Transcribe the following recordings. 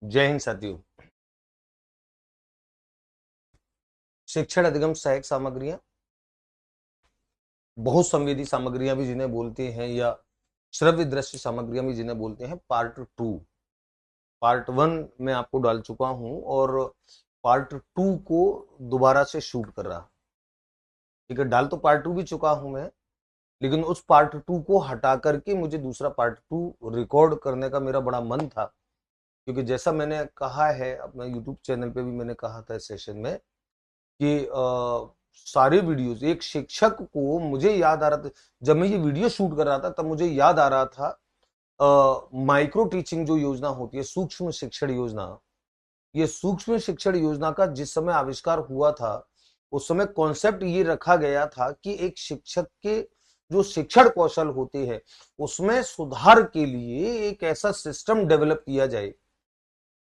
जय हिंद साथियों। शिक्षण अधिगम सहायक सामग्रियां, बहुत संवेदी सामग्रियां भी जिन्हें बोलते हैं, या श्रव्य दृश्य सामग्रियां भी जिन्हें बोलते हैं। पार्ट 2, पार्ट 1 में आपको डाल चुका हूं और पार्ट 2 को दोबारा से शूट कर रहा। ठीक है, डाल तो पार्ट 2 भी चुका हूं मैं, लेकिन उस पार्ट 2 को हटा करके मुझे दूसरा पार्ट 2 रिकॉर्ड करने का मेरा बड़ा मन था। क्योंकि जैसा मैंने कहा है अपने यूट्यूब चैनल पे भी, मैंने कहा था इस सेशन में कि सारे वीडियोस, एक शिक्षक को मुझे याद आ रहा था जब मैं ये वीडियो शूट कर रहा था, तब मुझे याद आ रहा था माइक्रो टीचिंग जो योजना होती है, सूक्ष्म शिक्षण योजना। ये सूक्ष्म शिक्षण योजना का जिस समय आविष्कार हुआ था, उस समय कॉन्सेप्ट ये रखा गया था कि एक शिक्षक के जो शिक्षण कौशल होते हैं उसमें सुधार के लिए एक ऐसा सिस्टम डेवलप किया जाए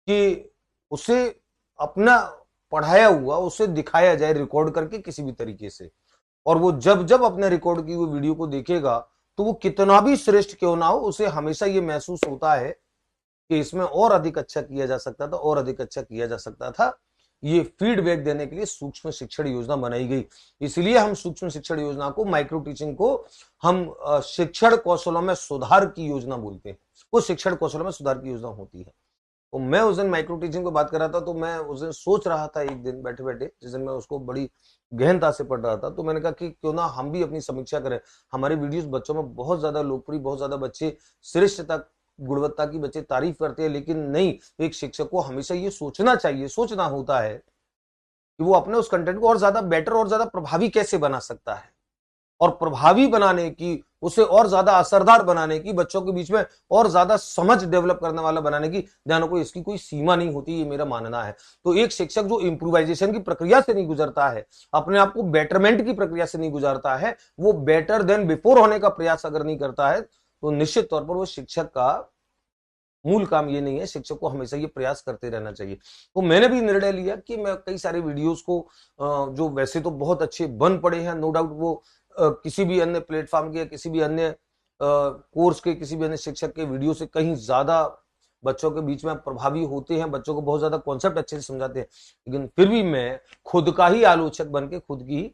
कि उसे अपना पढ़ाया हुआ उसे दिखाया जाए रिकॉर्ड करके किसी भी तरीके से। और वो जब जब अपने रिकॉर्ड की हुई वीडियो को देखेगा तो वो कितना भी श्रेष्ठ क्यों ना हो, उसे हमेशा ये महसूस होता है कि इसमें और अधिक अच्छा किया जा सकता था, और अधिक अच्छा किया जा सकता था। ये फीडबैक देने के लिए सूक्ष्म शिक्षण योजना बनाई गई। इसलिए हम सूक्ष्म शिक्षण योजना को, माइक्रो टीचिंग को हम शिक्षण कौशलों में सुधार की योजना बोलते हैं। वो शिक्षण कौशलों में सुधार की योजना होती है। तो मैं उस दिन माइक्रो टीचिंग को बात कर रहा था, तो मैं उस दिन सोच रहा था, एक दिन बैठे बैठे जिस दिन मैं उसको बड़ी गहनता से पढ़ रहा था, तो मैंने कहा कि क्यों ना हम भी अपनी समीक्षा करें। हमारे वीडियोस बच्चों में बहुत ज्यादा लोकप्रिय, बहुत ज्यादा बच्चे श्रेष्ठता गुणवत्ता की बच्चे तारीफ करते हैं, लेकिन नहीं, एक शिक्षक को हमेशा ये सोचना चाहिए, सोचना होता है कि वो अपने उस कंटेंट को और ज्यादा बेटर और ज्यादा प्रभावी कैसे बना सकता है। और प्रभावी बनाने की, उसे और ज्यादा असरदार बनाने की, बच्चों के बीच में और ज्यादा समझ डेवलप करने वाला बनाने की, ध्यान को इसकी कोई सीमा नहीं होती, ये मेरा मानना है। तो एक शिक्षक जो इंप्रूवाइजेशन की प्रक्रिया से नहीं गुजरता है, अपने आप को बेटरमेंट की प्रक्रिया से नहीं गुजरता है, वो बेटर देन बिफोर होने का प्रयास अगर नहीं करता है, तो निश्चित तौर पर वो शिक्षक का मूल काम ये नहीं है। शिक्षक को हमेशा ये प्रयास करते रहना चाहिए। तो मैंने भी निर्णय लिया कि मैं कई सारे वीडियोस को, जो वैसे तो बहुत अच्छे बन पड़े हैं, नो डाउट, वो किसी भी अन्य प्लेटफॉर्म के, किसी भी अन्य कोर्स के, किसी भी अन्य शिक्षक के वीडियो से कहीं ज्यादा बच्चों के बीच में प्रभावी होते हैं, बच्चों को बहुत ज्यादा कॉन्सेप्ट अच्छे से समझाते हैं। लेकिन फिर भी मैं खुद का ही आलोचक बन के खुद की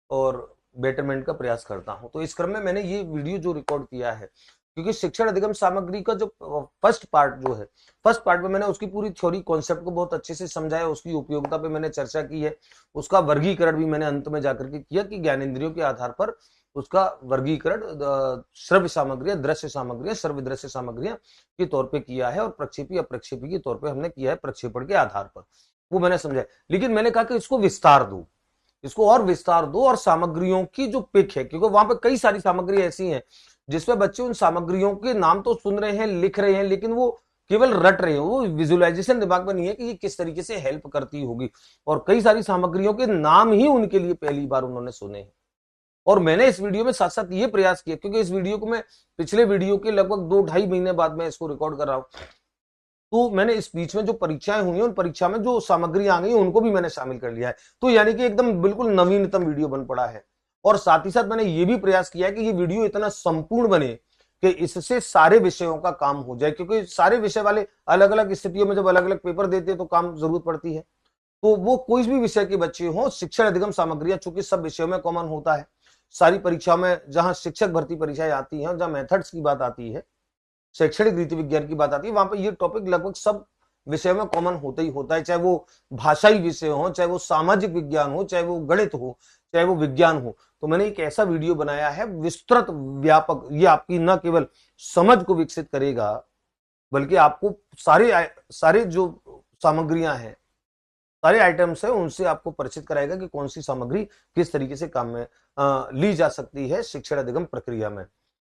और बेटरमेंट का प्रयास करता हूं। तो इस क्रम में मैंने ये वीडियो जो रिकॉर्ड किया है, क्योंकि शिक्षण अधिगम सामग्री का जो फर्स्ट पार्ट जो है, फर्स्ट पार्ट में मैंने उसकी पूरी थ्योरी कॉन्सेप्ट को बहुत अच्छे से समझाया, उसकी उपयोगिता पे मैंने चर्चा की है, उसका वर्गीकरण भी मैंने अंत में जाकर के किया कि ज्ञानेंद्रियों के आधार पर उसका वर्गीकरण श्रव्य सामग्रियां, दृश्य सामग्रियां, श्रव्य दृश्य सामग्रियां के तौर पे किया है, और प्रक्षेपी अप्रक्षेपी के तौर पे हमने किया है प्रक्षेपण के आधार पर। वो मैंने समझा। लेकिन मैंने कहा कि इसको विस्तार दो, इसको और विस्तार दो, और सामग्रियों की जो पिक है, क्योंकि वहां पर कई सारी सामग्री ऐसी हैं जिसमें बच्चे उन सामग्रियों के नाम तो सुन रहे हैं, लिख रहे हैं, लेकिन वो केवल रट रहे हैं, वो विजुअलाइजेशन दिमाग में नहीं है कि ये किस तरीके से हेल्प करती होगी। और कई सारी सामग्रियों के नाम ही उनके लिए पहली बार उन्होंने सुने हैं। और मैंने इस वीडियो में साथ साथ ये प्रयास किया, क्योंकि इस वीडियो को मैं पिछले वीडियो के लगभग 2-2.5 महीने बाद में इसको रिकॉर्ड कर रहा हूं, तो मैंने इस बीच में जो परीक्षाएं हुई हैं, उन परीक्षा में जो सामग्री आ गई उनको भी मैंने शामिल कर लिया है। तो यानी कि एकदम बिल्कुल नवीनतम वीडियो बन पड़ा है। और साथ ही साथ मैंने ये भी प्रयास किया है कि ये वीडियो इतना संपूर्ण बने कि इससे सारे विषयों का काम हो जाए, क्योंकि सारे विषय वाले अलग अलग स्थितियों में जब अलग अलग पेपर देते हैं तो काम जरूरत पड़ती है। तो वो कोई भी विषय के बच्चे हों, शिक्षण अधिगम सामग्रियां चूंकि सब विषयों में कॉमन होता है, सारी परीक्षाओं में जहां शिक्षक भर्ती परीक्षाएं आती हैं, जहां मेथड्स की बात आती है, शैक्षणिक रीति विज्ञान की बात आती है, वहां पर ये टॉपिक लगभग सब विषयों में कॉमन होता ही होता है। चाहे वो भाषाई विषय हो, चाहे वो सामाजिक विज्ञान हो, चाहे वो गणित हो, चाहे वो विज्ञान हो। तो मैंने एक ऐसा वीडियो बनाया है विस्तृत, व्यापक, ये आपकी न केवल समझ को विकसित करेगा, बल्कि आपको सारे सारे जो सामग्रियां हैं, सारे आइटम्स है, उनसे आपको परिचित कराएगा कि कौन सी सामग्री किस तरीके से काम में ली जा सकती है शिक्षण अधिगम प्रक्रिया में।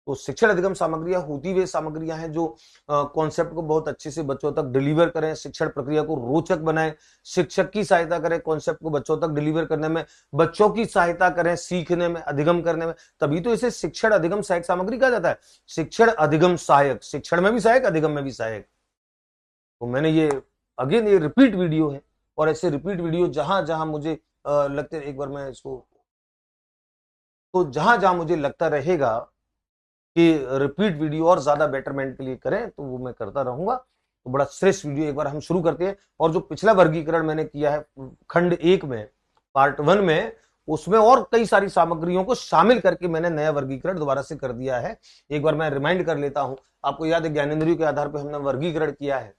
तो शिक्षण अधिगम सामग्रियां होती वे सामग्रियां हैं जो कॉन्सेप्ट को बहुत अच्छे से बच्चों तक डिलीवर करें, शिक्षण प्रक्रिया को रोचक बनाएं, शिक्षक की सहायता करें कॉन्सेप्ट को बच्चों तक डिलीवर करने में, बच्चों की सहायता करें सीखने में, अधिगम करने में। तभी तो इसे शिक्षण अधिगम सहायक सामग्री कहा जाता है। शिक्षण अधिगम सहायक, शिक्षण में भी सहायक, अधिगम में भी सहायक। तो मैंने ये, अगेन, ये रिपीट वीडियो है, और ऐसे रिपीट वीडियो जहां जहां मुझे लगते, एक बार मैं इसको, तो जहां जहां मुझे लगता रहेगा कि रिपीट वीडियो और ज्यादा बेटरमेंट के लिए करें, तो वो मैं करता रहूंगा। तो बड़ा श्रेष्ठ वीडियो एक बार हम शुरू करते हैं। और जो पिछला वर्गीकरण मैंने किया है खंड 1 में, पार्ट 1 में, उसमें और कई सारी सामग्रियों को शामिल करके मैंने नया वर्गीकरण दोबारा से कर दिया है। एक बार मैं रिमाइंड कर लेता हूं। आपको याद है ज्ञानेंद्रियों के आधार पर हमने वर्गीकरण किया है,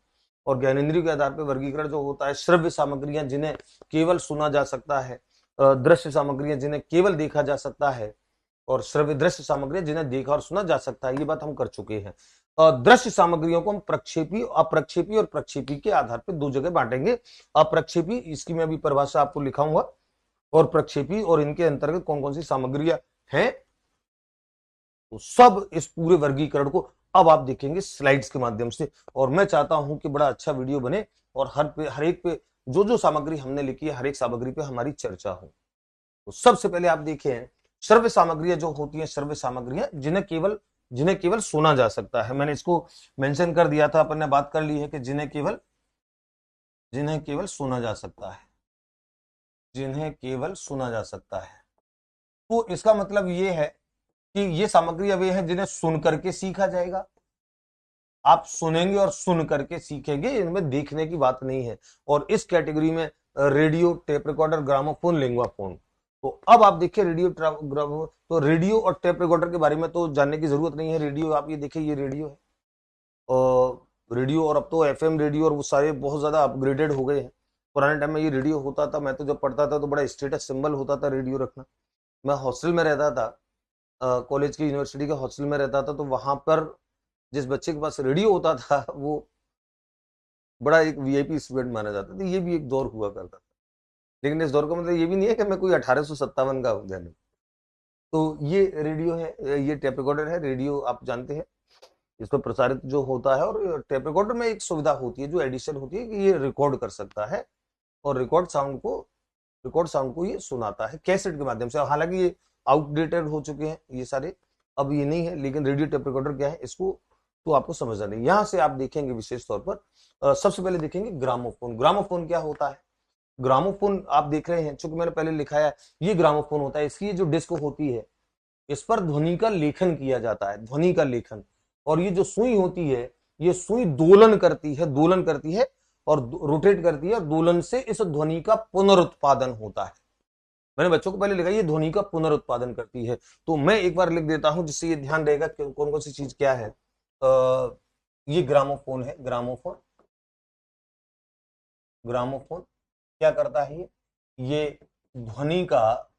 और ज्ञानेंद्रियों के आधार पर वर्गीकरण जो होता है, श्रव्य सामग्रियां जिन्हें केवल सुना जा सकता है, दृश्य सामग्रियां जिन्हें केवल देखा जा सकता है, और श्रव्य दृश्य सामग्रियां जिन्हें देखा और सुना जा सकता है, ये बात हम कर चुके हैं। दृश्य सामग्रियों को हम प्रक्षेपी, अप्रक्षेपी और प्रक्षेपी के आधार पर दो जगह बांटेंगे। अप्रक्षेपी, इसकी मैं अभी परिभाषा आपको लिखाऊंगा, और प्रक्षेपी, और इनके अंतर्गत कौन कौन सी सामग्रियां हैं, तो सब इस पूरे वर्गीकरण को अब आप देखेंगे स्लाइड्स के माध्यम से। और मैं चाहता हूं कि बड़ा अच्छा वीडियो बने, और हर एक पे जो जो सामग्री हमने लिखी है, हर एक सामग्री पे हमारी चर्चा हो। तो सबसे पहले आप देखें, श्रव्य सामग्रियां जो होती हैं, श्रव्य सामग्रियां जिन्हें केवल सुना जा सकता है। मैंने इसको मेंशन कर दिया था, अपन ने बात कर ली है कि जिन्हें केवल सुना जा सकता है, जिन्हें केवल सुना जा सकता है। तो इसका मतलब ये है कि ये सामग्रियां वे हैं जिन्हें सुन करके सीखा जाएगा। आप सुनेंगे और सुन करके सीखेंगे, इनमें देखने की बात नहीं है। और इस कैटेगरी में radio, tape recorder, gramophone, Linguaphone. तो अब आप देखिए तो रेडियो और टेप रिकॉर्डर के बारे में तो जानने की जरूरत नहीं है। रेडियो आप ये देखिए, ये रेडियो है, और रेडियो, और अब तो एफएम रेडियो और वो सारे बहुत ज्यादा अपग्रेडेड हो गए हैं। पुराने टाइम में ये रेडियो होता था, मैं तो जब पढ़ता था तो बड़ा स्टेटस सिंबल होता था रेडियो रखना। मैं हॉस्टल में रहता था, कॉलेज की, यूनिवर्सिटी के हॉस्टल में रहता था, तो वहां पर जिस बच्चे के पास रेडियो होता था वो बड़ा एक वीआईपी स्टूडेंट माना जाता था। ये भी एक दौर हुआ करता था, लेकिन इस दौर का मतलब ये भी नहीं है कि मैं कोई 1857 का हूं जाने। तो ये रेडियो है, ये टेप रिकॉर्डर है। रेडियो आप जानते हैं, इस पर प्रसारित जो होता है, और टेप रिकॉर्डर में एक सुविधा होती है, जो एडिशन होती है, कि ये रिकॉर्ड कर सकता है, और रिकॉर्ड साउंड को ये सुनाता है कैसेट के माध्यम से। हालांकि ये आउटडेटेड हो चुके हैं ये सारे, अब ये नहीं है, लेकिन रेडियो टेप रिकॉर्डर क्या है, इसको तो आपको समझना नहीं। यहां से आप देखेंगे विशेष तौर पर, सबसे पहले देखेंगे ग्रामोफोन। ग्रामोफोन क्या होता है? ग्रामोफोन आप देख रहे हैं, चूंकि मैंने पहले लिखाया, ये ग्रामोफोन होता है। इसकी जो डिस्क होती है, इस पर ध्वनि का लेखन किया जाता है, ध्वनि का लेखन। और ये जो सुई होती है, ये सुई दोलन करती है और रोटेट करती है, और दोलन से इस ध्वनि का पुनरुत्पादन होता है। मैंने बच्चों को पहले लिखा, ये ध्वनि का पुनरुत्पादन करती है। तो मैं एक बार लिख देता हूं, जिससे ये ध्यान रहेगा कि कौन कौन सी चीज क्या है। ये ग्रामोफोन है, ग्रामोफोन क्या करता है? ये ध्वनि का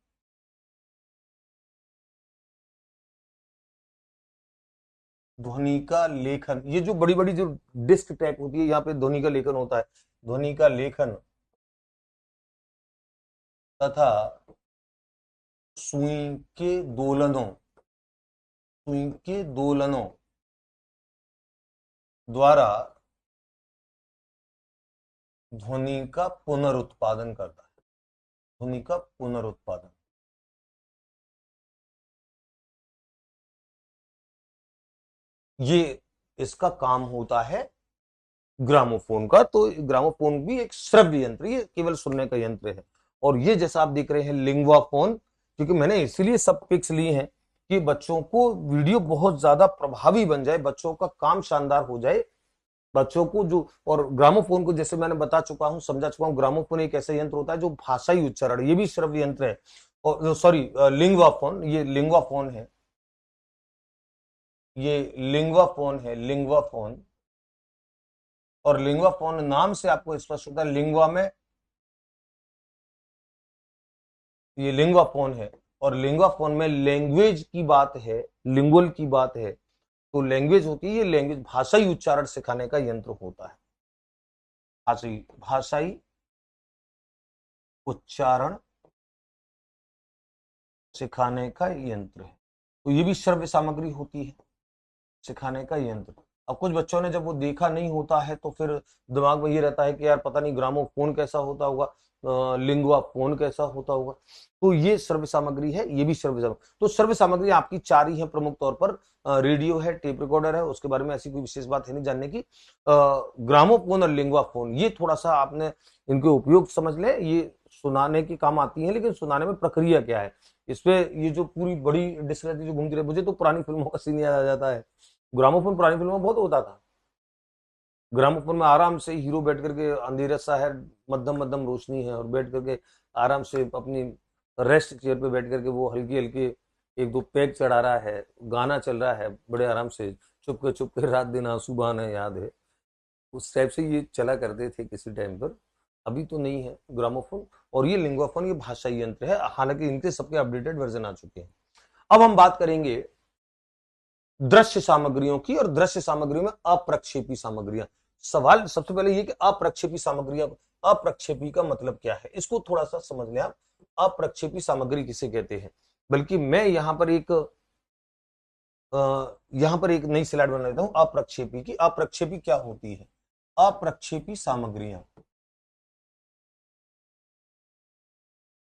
लेखन, ये जो बड़ी बड़ी जो डिस्क टाइप होती है, यहाँ पे ध्वनि का लेखन होता है। ध्वनि का लेखन तथा सुई के दोलनों द्वारा ध्वनि का पुनरुत्पादन करता है, ध्वनि का पुनरुत्पादन। ये इसका काम होता है ग्रामोफोन का। तो ग्रामोफोन भी एक श्रव्य यंत्र, ये केवल सुनने का यंत्र है। और ये जैसा आप देख रहे हैं लिंग्वाफोन, क्योंकि मैंने इसीलिए सब पिक्स लिए हैं कि बच्चों को वीडियो बहुत ज्यादा प्रभावी बन जाए, बच्चों का काम शानदार हो जाए, बच्चों को जो। और ग्रामोफोन को जैसे मैंने बता चुका हूं, समझा चुका हूं, ग्रामोफोन एक ऐसा यंत्र होता है जो भाषाई उच्चारण, ये भी श्रव्य यंत्र है। और सॉरी, लिंग्वाफोन, ये लिंग्वाफोन है, ये लिंग्वाफोन। और लिंग्वाफोन नाम से आपको स्पष्ट होता है, लिंग्वा में ये लिंग्वाफोन है, और लिंग्वाफोन में लैंग्वेज की बात है, लिंगुअल की बात है। तो लैंग्वेज होती है, ये लैंग्वेज भाषाई उच्चारण सिखाने का यंत्र होता है, भाषाई उच्चारण सिखाने का यंत्र है। तो ये भी श्रव्य सामग्री होती है, सिखाने का यंत्र। अब कुछ बच्चों ने जब वो देखा नहीं होता है, तो फिर दिमाग में ये रहता है कि यार पता नहीं ग्रामोफोन कैसा होता होगा, लिंगुआ फोन कैसा होता होगा। तो ये श्रव्य सामग्री है, ये भी श्रव्य सामग्री। तो श्रव्य सामग्री आपकी 4 ही है प्रमुख तौर पर, रेडियो है, टेप रिकॉर्डर है, उसके बारे में ऐसी कोई विशेष बात है नहीं जानने की। ग्रामोफोन और लिंगुआ फोन, ये थोड़ा सा आपने इनके उपयोग समझ ले, ये सुनाने के काम आती है, लेकिन सुनाने में प्रक्रिया क्या है, इसपे ये जो पूरी बड़ी डिस्क रहती है जो घूमती रही, मुझे तो पुरानी फिल्मों का सीन याद आ जाता है। ग्रामोफोन पुरानी फिल्मों में बहुत होता था। ग्रामोफोन में आराम से हीरो बैठ करके, अंधेरा सा है, मध्यम मध्यम रोशनी है, और बैठ करके आराम से अपनी रेस्ट चेयर पे बैठ करके वो हल्की हल्की एक दो पैग चढ़ा रहा है, गाना चल रहा है बड़े आराम से, चुप के रात दिन आंसू बहाना याद है, उस टाइप से ये चला करते थे किसी टाइम पर। अभी तो नहीं है ग्रामोफोन। और ये लिंगोफोन, ये भाषाई यंत्र है, हालांकि इनके सबके अपडेटेड वर्जन आ चुके हैं। अब हम बात करेंगे दृश्य सामग्रियों की, और दृश्य सामग्रियों में अप्रक्षेपी सामग्रियां। सवाल सबसे पहले ये कि अप्रक्षेपी सामग्रियां, अप्रक्षेपी का मतलब क्या है, इसको थोड़ा सा समझ लें आप। अप्रक्षेपी सामग्री किसे कहते हैं? बल्कि मैं यहां पर एक नई स्लाइड बना लेता हूं अप्रक्षेपी की। अप्रक्षेपी क्या होती है? अप्रक्षेपी सामग्रियां,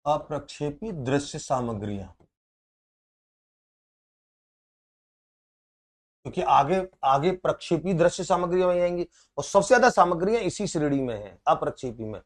अप्रक्षेपी दृश्य सामग्रियां, क्योंकि आगे आगे प्रक्षेपी दृश्य सामग्रियां वही आएंगी, और सबसे ज्यादा सामग्रियां इसी श्रेणी में है अप्रक्षेपी में।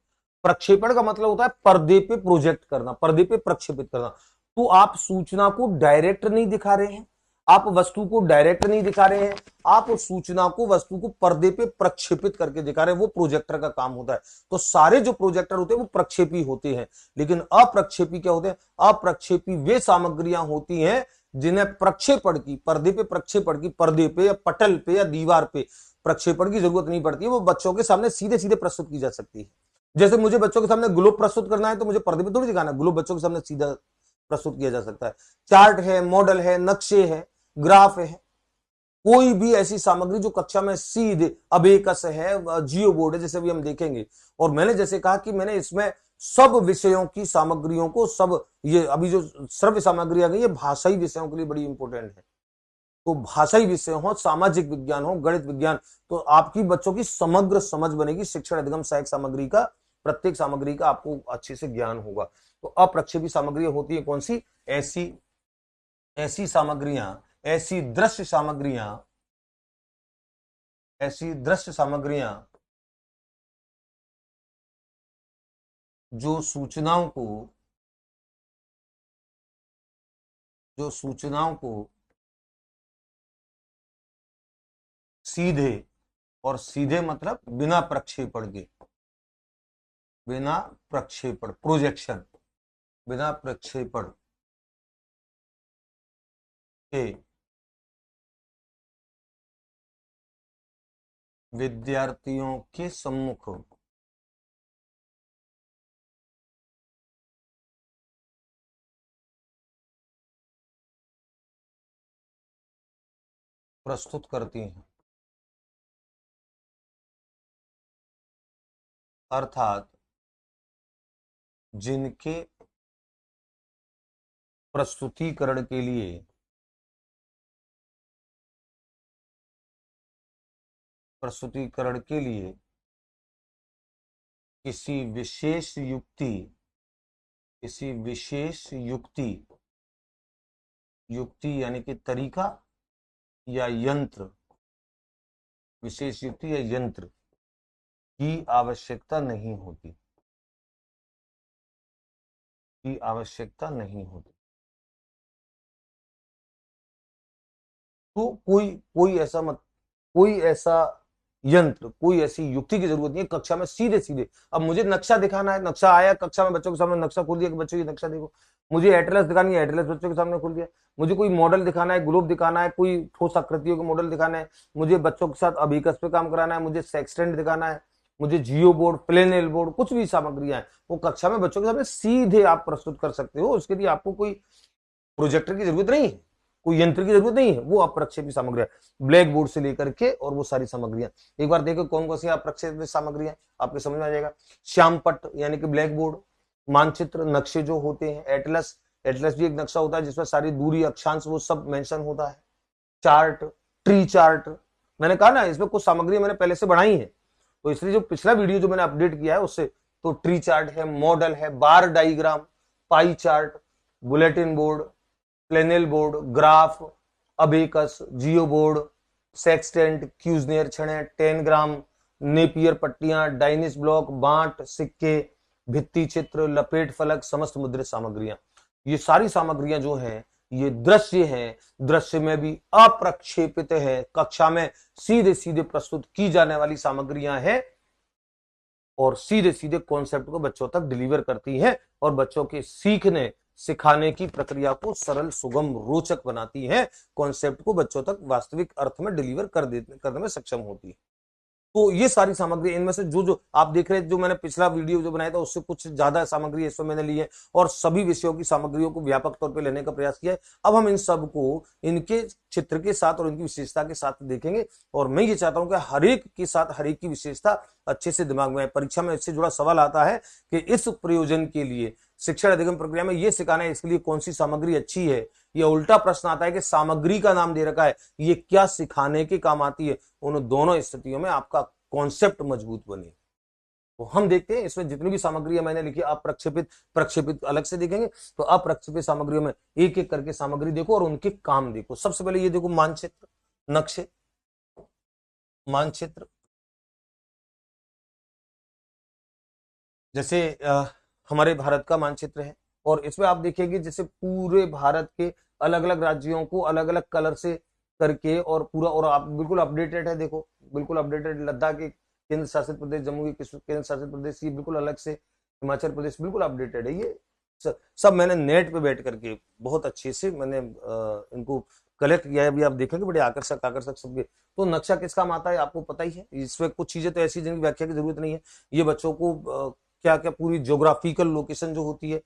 प्रक्षेपण का मतलब होता है पर्दे पे प्रोजेक्ट करना, पर्दे पे प्रक्षेपित करना। तो आप सूचना को डायरेक्ट नहीं दिखा रहे हैं, आप वस्तु को डायरेक्ट नहीं दिखा रहे हैं, आप उस सूचना को, वस्तु को पर्दे पे प्रक्षेपित करके दिखा रहे हैं, वो प्रोजेक्टर का काम होता है। तो सारे जो प्रोजेक्टर होते हैं वो प्रक्षेपी होते हैं। लेकिन अप्रक्षेपी क्या होते हैं? अप्रक्षेपी वे सामग्रियां होती हैं जिन्हें प्रक्षेपण की, पर्दे पे प्रक्षेपण की, पर्दे पे या पटल पे या दीवार पे प्रक्षेपण की जरूरत नहीं पड़ती है, वो बच्चों के सामने सीधे सीधे प्रस्तुत की जा सकती है। जैसे मुझे बच्चों के सामने ग्लोब प्रस्तुत करना है तो मुझे पर्दे पे थोड़ी दिखाना है, ग्लोब बच्चों के सामने सीधा प्रस्तुत किया जा सकता है। चार्ट है, मॉडल है, नक्शे है, ग्राफ है, कोई भी ऐसी सामग्री जो कक्षा में सीधे, अबेकस है, जियो बोर्ड है, जैसे भी हम देखेंगे। और मैंने जैसे कहा कि मैंने इसमें सब विषयों की सामग्रियों को, सब ये अभी जो श्रव्य सामग्री आ गई है भाषाई विषयों के लिए बड़ी इंपॉर्टेंट है। तो भाषाई विषय हो, सामाजिक विज्ञान हो, गणित विज्ञान, तो आपकी बच्चों की समग्र समझ बनेगी। शिक्षण अधिगम सहायक सामग्री का, प्रत्येक सामग्री का आपको अच्छे से ज्ञान होगा। तो अप्रक्षेपी सामग्री होती है कौन सी? ऐसी ऐसी सामग्रियां, ऐसी दृश्य सामग्रियां, ऐसी दृश्य सामग्रियां जो सूचनाओं को, जो सूचनाओं को सीधे, और सीधे मतलब बिना प्रक्षेपण के, बिना प्रक्षेपण, प्रोजेक्शन, बिना प्रक्षेपण के विद्यार्थियों के सम्मुख प्रस्तुत करती हैं। अर्थात जिनके प्रस्तुतिकरण के लिए किसी विशेष युक्ति, किसी विशेष युक्ति, युक्ति यानी कि तरीका या यंत्र, विशेष युक्ति या यंत्र की आवश्यकता नहीं होती, की आवश्यकता नहीं होती। तो कोई ऐसा यंत्र, कोई ऐसी युक्ति की जरूरत नहीं है कक्षा में सीधे सीधे। अब मुझे नक्शा दिखाना है, नक्शा आया कक्षा में, बच्चों के सामने नक्शा खोल दिया कि बच्चों ये नक्शा देखो। मुझे एटलस दिखानी है, एटलस बच्चों के सामने खोल दिया। मुझे कोई मॉडल दिखाना है, ग्लोब दिखाना है, कोई ठोस आकृतियों के मॉडल दिखाना है, मुझे बच्चों के साथ अभिकस पे काम कराना है, मुझे सेक्सटेंट दिखाना है, मुझे जियो बोर्ड, प्लेनेल बोर्ड, कुछ भी सामग्रियां हैं वो कक्षा में बच्चों के सामने सीधे आप प्रस्तुत कर सकते हो। उसके लिए आपको कोई प्रोजेक्टर की जरूरत नहीं है, कोई यंत्र की जरूरत नहीं है। वो अप्रक्षेपी सामग्रियां, ब्लैक बोर्ड से लेकर के और वो सारी सामग्रियां, एक बार देखो कौन कौन सी अप्रक्षेपी सामग्रियां आपके समझ में आ जाएगा। श्यामपट्ट यानी कि ब्लैक बोर्ड, मानचित्र, नक्शे जो होते हैं, एटलस, एटलस भी एक नक्शा होता है जिसमें सारी दूरी, अक्षांश, वो सब मेंशन होता है। चार्ट, ट्री चार्ट, मैंने कहा ना इसमें कुछ सामग्री मैंने पहले से बढ़ाई है, तो इसलिए जो पिछला वीडियो जो मैंने अपडेट किया है उससे, तो ट्री चार्ट है, मॉडल है, bar diagram, pie chart, bulletin board, flannel board, graph, abacus, geo board, sextant, Cuisenaire छड़े, टेनग्राम, नेपियर पट्टियां, डाइनिस ब्लॉक, बांट, सिक्के, भित्ति चित्र, लपेट फलक, समस्त मुद्रित सामग्रियां, ये सारी सामग्रियां जो हैं ये दृश्य है, दृश्य में भी अप्रक्षेपित है, कक्षा में सीधे सीधे प्रस्तुत की जाने वाली सामग्रियां हैं और सीधे सीधे कॉन्सेप्ट को बच्चों तक डिलीवर करती है और बच्चों के सीखने सिखाने की प्रक्रिया को सरल, सुगम, रोचक बनाती है, कॉन्सेप्ट को बच्चों तक वास्तविक अर्थ में डिलीवर करने में सक्षम होती है। तो ये सारी सामग्री, इनमें से जो जो आप देख रहे हैं, जो मैंने पिछला वीडियो जो बनाया था उससे कुछ ज्यादा सामग्री इसमें मैंने ली है और सभी विषयों की सामग्रियों को व्यापक तौर पे लेने का प्रयास किया है। अब हम इन सब को इनके चित्र के साथ और इनकी विशेषता के साथ देखेंगे और मैं ये चाहता हूं कि हर एक के साथ हर एक की विशेषता अच्छे से दिमाग में आए। परीक्षा में इससे जुड़ा सवाल आता है कि इस प्रयोजन के लिए शिक्षण अधिगम प्रक्रिया में ये सिखाना है, इसके लिए कौन सी सामग्री अच्छी है। ये उल्टा प्रश्न आता है कि सामग्री का नाम दे रखा है, ये क्या सिखाने के काम आती है। उन दोनों स्थितियों में आपका कॉन्सेप्ट मजबूत बने। तो हम देखते हैं इसमें जितनी भी सामग्री मैंने लिखी, अप्रक्षेपित, प्रक्षेपित अलग से देखेंगे। तो अप्रक्षेपित सामग्रियों में एक एक करके सामग्री देखो और उनके काम देखो। सबसे पहले ये देखो, मानचित्र, नक्शे, मानचित्र। जैसे हमारे भारत का मानचित्र है और इसमें आप देखिएगा जैसे पूरे भारत के अलग अलग राज्यों को अलग अलग कलर से करके और पूरा, और आप बिल्कुल अपडेटेड है, देखो बिल्कुल अपडेटेड। लद्दाख के केंद्र शासित प्रदेश, जम्मू के केंद्र शासित प्रदेश, ये बिल्कुल अलग से, हिमाचल प्रदेश बिल्कुल अपडेटेड है। ये सब मैंने नेट पे बैठ करके बहुत अच्छे से मैंने इनको कलेक्ट किया है। अभी आप देखेंगे बड़े आकर्षक आकर्षक सबके। तो नक्शा किस काम आता है आपको पता ही है। इसमें कुछ चीजें तो ऐसी जिनकी व्याख्या की जरूरत नहीं है। ये बच्चों को क्या क्या पूरी ज्योग्राफिकल लोकेशन जो होती है,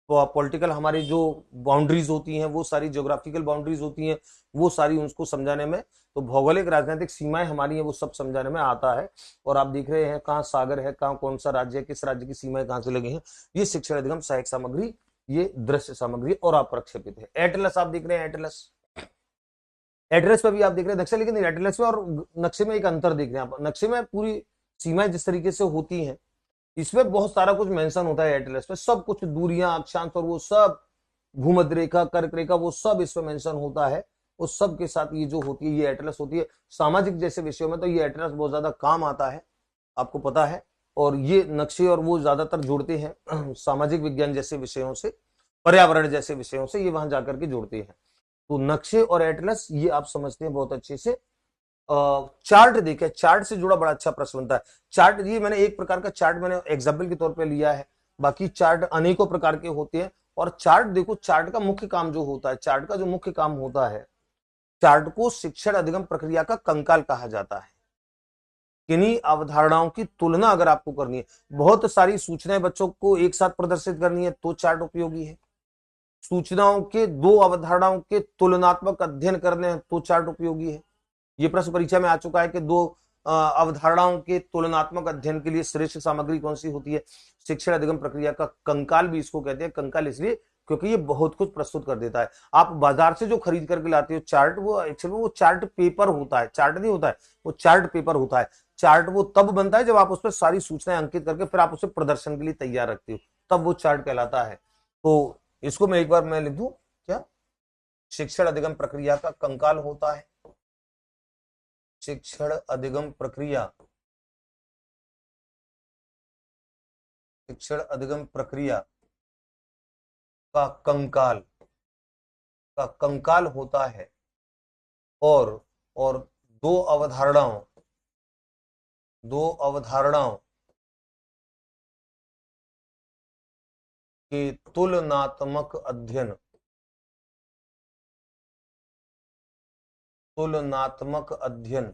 पॉलिटिकल हमारी जो बाउंड्रीज होती हैं, वो सारी ज्योग्राफिकल बाउंड्रीज होती हैं, वो सारी उनको समझाने में, तो भौगोलिक राजनीतिक सीमाएं हमारी हैं, वो सब समझाने में आता है। और आप देख रहे हैं कहाँ सागर है, कहाँ कौन सा राज्य है, किस राज्य की सीमाएं कहाँ से लगी हैं। ये शिक्षण अधिगम सहायक सामग्री, ये दृश्य सामग्री और अप्रक्षेपित है। एटलस आप देख रहे हैं, एटलस, एड्रेस पे भी आप देख रहे हैं नक्शा, लेकिन एटलस में और नक्शे में एक अंतर देख रहे हैं आप। नक्शे में पूरी सीमाएं जिस तरीके से होती हैं, इसमें बहुत सारा कुछ मेंशन होता है। एटलस में सब कुछ, दूरियां, अक्षांश और वो सब, भूमध्य रेखा, कर्क रेखा, वो सब इसमें मेंशन होता है। उस सब के साथ ये जो होती है, ये एटलस होती है। सामाजिक जैसे विषयों में तो ये एटलस बहुत ज्यादा काम आता है, आपको पता है। और ये नक्शे और वो ज्यादातर जोड़ते हैं सामाजिक विज्ञान जैसे विषयों से, पर्यावरण जैसे विषयों से, ये वहां जाकर के जोड़ते हैं। तो नक्शे और एटलस ये आप समझते हैं बहुत अच्छे से। चार्ट देखे, चार्ट से जुड़ा बड़ा अच्छा प्रश्न बनता है। चार्ट, ये मैंने एक प्रकार का चार्ट मैंने एग्जाम्पल के तौर पे लिया है, बाकी चार्ट अनेकों प्रकार के होते हैं। और चार्ट देखो, चार्ट का मुख्य काम जो होता है, चार्ट का जो मुख्य काम होता है, चार्ट को शिक्षण अधिगम प्रक्रिया का कंकाल कहा जाता है। किन्हीं अवधारणाओं की तुलना अगर आपको करनी है, बहुत सारी सूचनाएं बच्चों को एक साथ प्रदर्शित करनी है, तो चार्ट उपयोगी है। सूचनाओं के दो अवधारणाओं के तुलनात्मक अध्ययन करने हैं तो चार्ट उपयोगी है। ये प्रश्न परीक्षा में आ चुका है कि दो अवधारणाओं के तुलनात्मक अध्ययन के लिए श्रेष्ठ सामग्री कौन सी होती है। शिक्षण अधिगम प्रक्रिया का कंकाल भी इसको कहते हैं। कंकाल इसलिए क्योंकि ये बहुत कुछ प्रस्तुत कर देता है। आप बाजार से जो खरीद करके लाते हो चार्ट, वो एक्चुअली वो चार्ट पेपर होता है, चार्ट नहीं होता है, वो चार्ट पेपर होता है। चार्ट वो तब बनता है जब आप उस पर सारी सूचनाएं अंकित करके फिर आप उसे प्रदर्शन के लिए तैयार रखते हो, तब वो चार्ट कहलाता है। तो इसको मैं एक बार मैं लिख दूं क्या, शिक्षण अधिगम प्रक्रिया का कंकाल होता है। शिक्षण अधिगम प्रक्रिया, शिक्षण अधिगम प्रक्रिया का कंकाल होता है। और दो अवधारणाओं के तुलनात्मक अध्ययन